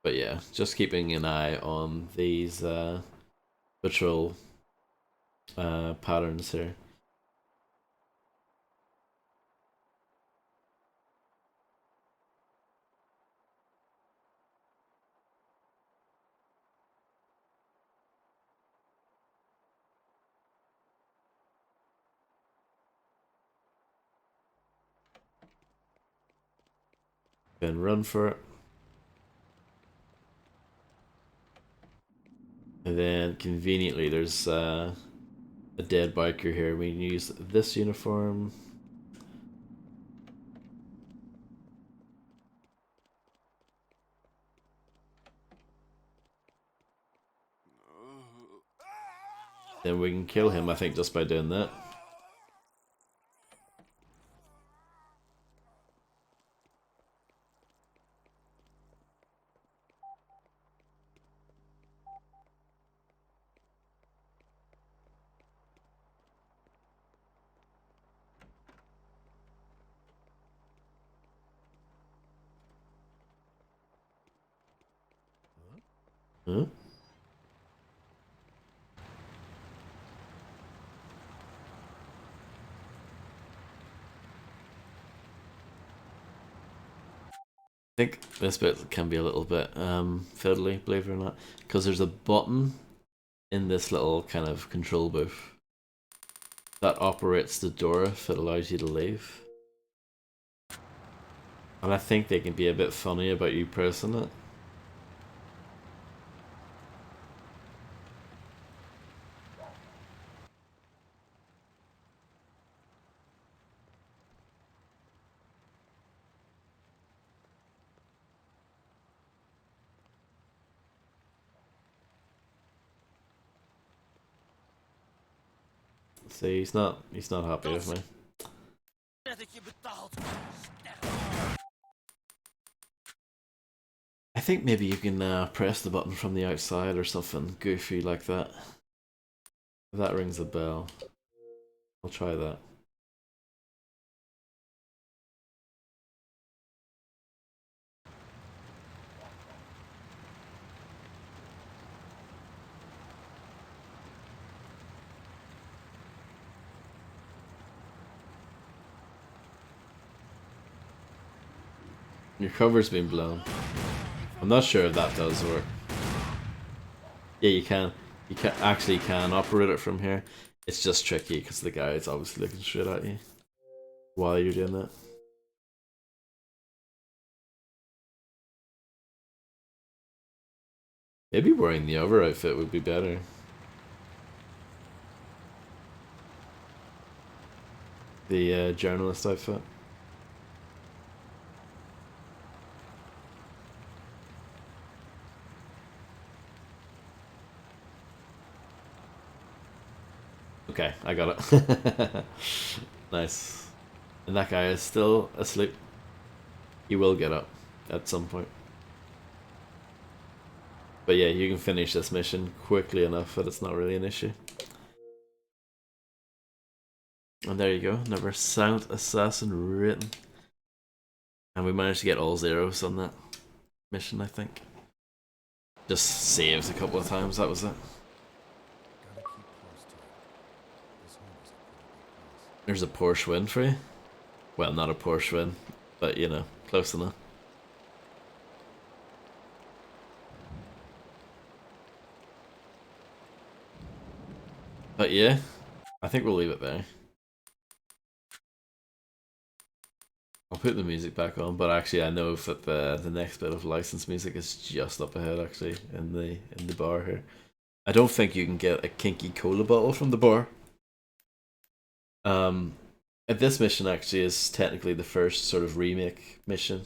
But yeah, just keeping an eye on these patrol patterns here. Then run for it. And then conveniently there's a dead biker here. We can use this uniform. Then we can kill him, I think, just by doing that. Huh? I think this bit can be a little bit fiddly, believe it or not, because there's a button in this little kind of control booth that operates the door if it allows you to leave. And I think they can be a bit funny about you pressing it. See, he's not happy with me. I think maybe you can press the button from the outside or something goofy like that. If that rings a bell, I'll try that. Your cover's been blown. I'm not sure if that does work. Yeah, you can. You can operate it from here. It's just tricky because the guy is obviously looking straight at you while you're doing that. Maybe wearing the other outfit would be better. The journalist outfit. Okay, I got it. Nice. And that guy is still asleep. He will get up at some point. But yeah, you can finish this mission quickly enough that it's not really an issue. And there you go, another silent assassin written. And we managed to get all zeros on that mission, I think. Just saves a couple of times, that was it. There's a Porsche win for you. Well, not a Porsche win, but you know, close enough. But yeah, I think we'll leave it there. I'll put the music back on, but actually I know that the next bit of licensed music is just up ahead actually in the bar here. I don't think you can get a kinky cola bottle from the bar. This mission actually is technically the first sort of remake mission.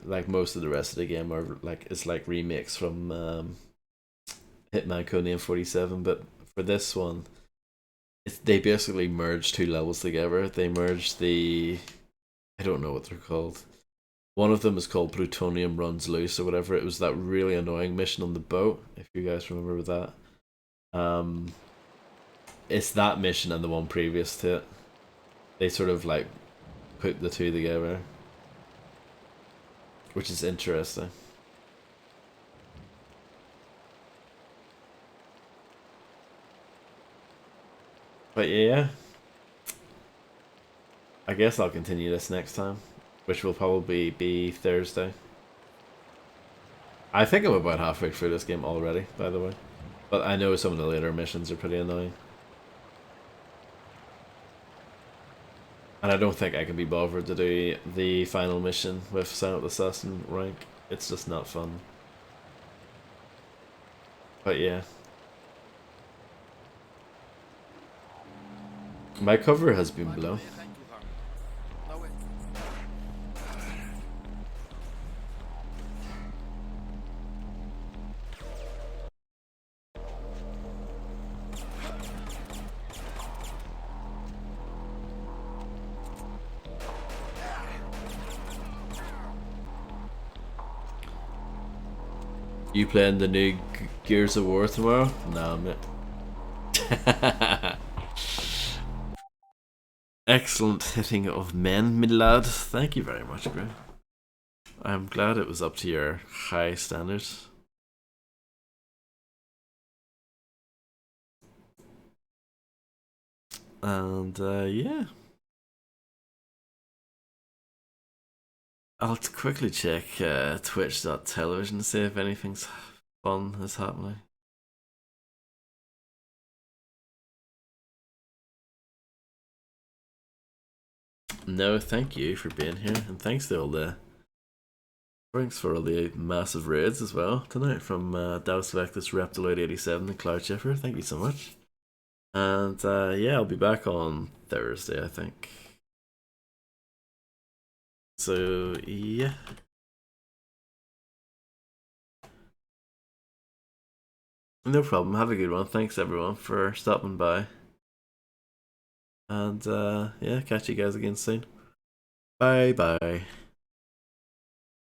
Like most of the rest of the game are like remakes from Hitman Codename 47, but for this one, they basically merged two levels together. They merged I don't know what they're called. One of them is called Plutonium Runs Loose or whatever. It was that really annoying mission on the boat, if you guys remember that. It's that mission and the one previous to it. They sort of like put the two together, which is interesting. But yeah, I guess I'll continue this next time, which will probably be Thursday. I think I'm about halfway through this game already, by the way. But I know some of the later missions are pretty annoying. And I don't think I can be bothered to do the final mission with Silent Assassin rank. It's just not fun. But yeah. My cover has been blown. You playing the new Gears of War tomorrow? Nah, mate. Excellent hitting of men, me lad. Thank you very much, Grim. I'm glad it was up to your high standards. And yeah. I'll quickly check twitch.television to see if anything's fun is happening. No, thank you for being here, and thanks for all the massive raids as well tonight from Daus Vectus, Reptiloid 87 and Cloud Chipper. Thank you so much. And yeah, I'll be back on Thursday, I think. So yeah. No problem. Have a good one. Thanks everyone for stopping by. And yeah, catch you guys again soon. Bye bye.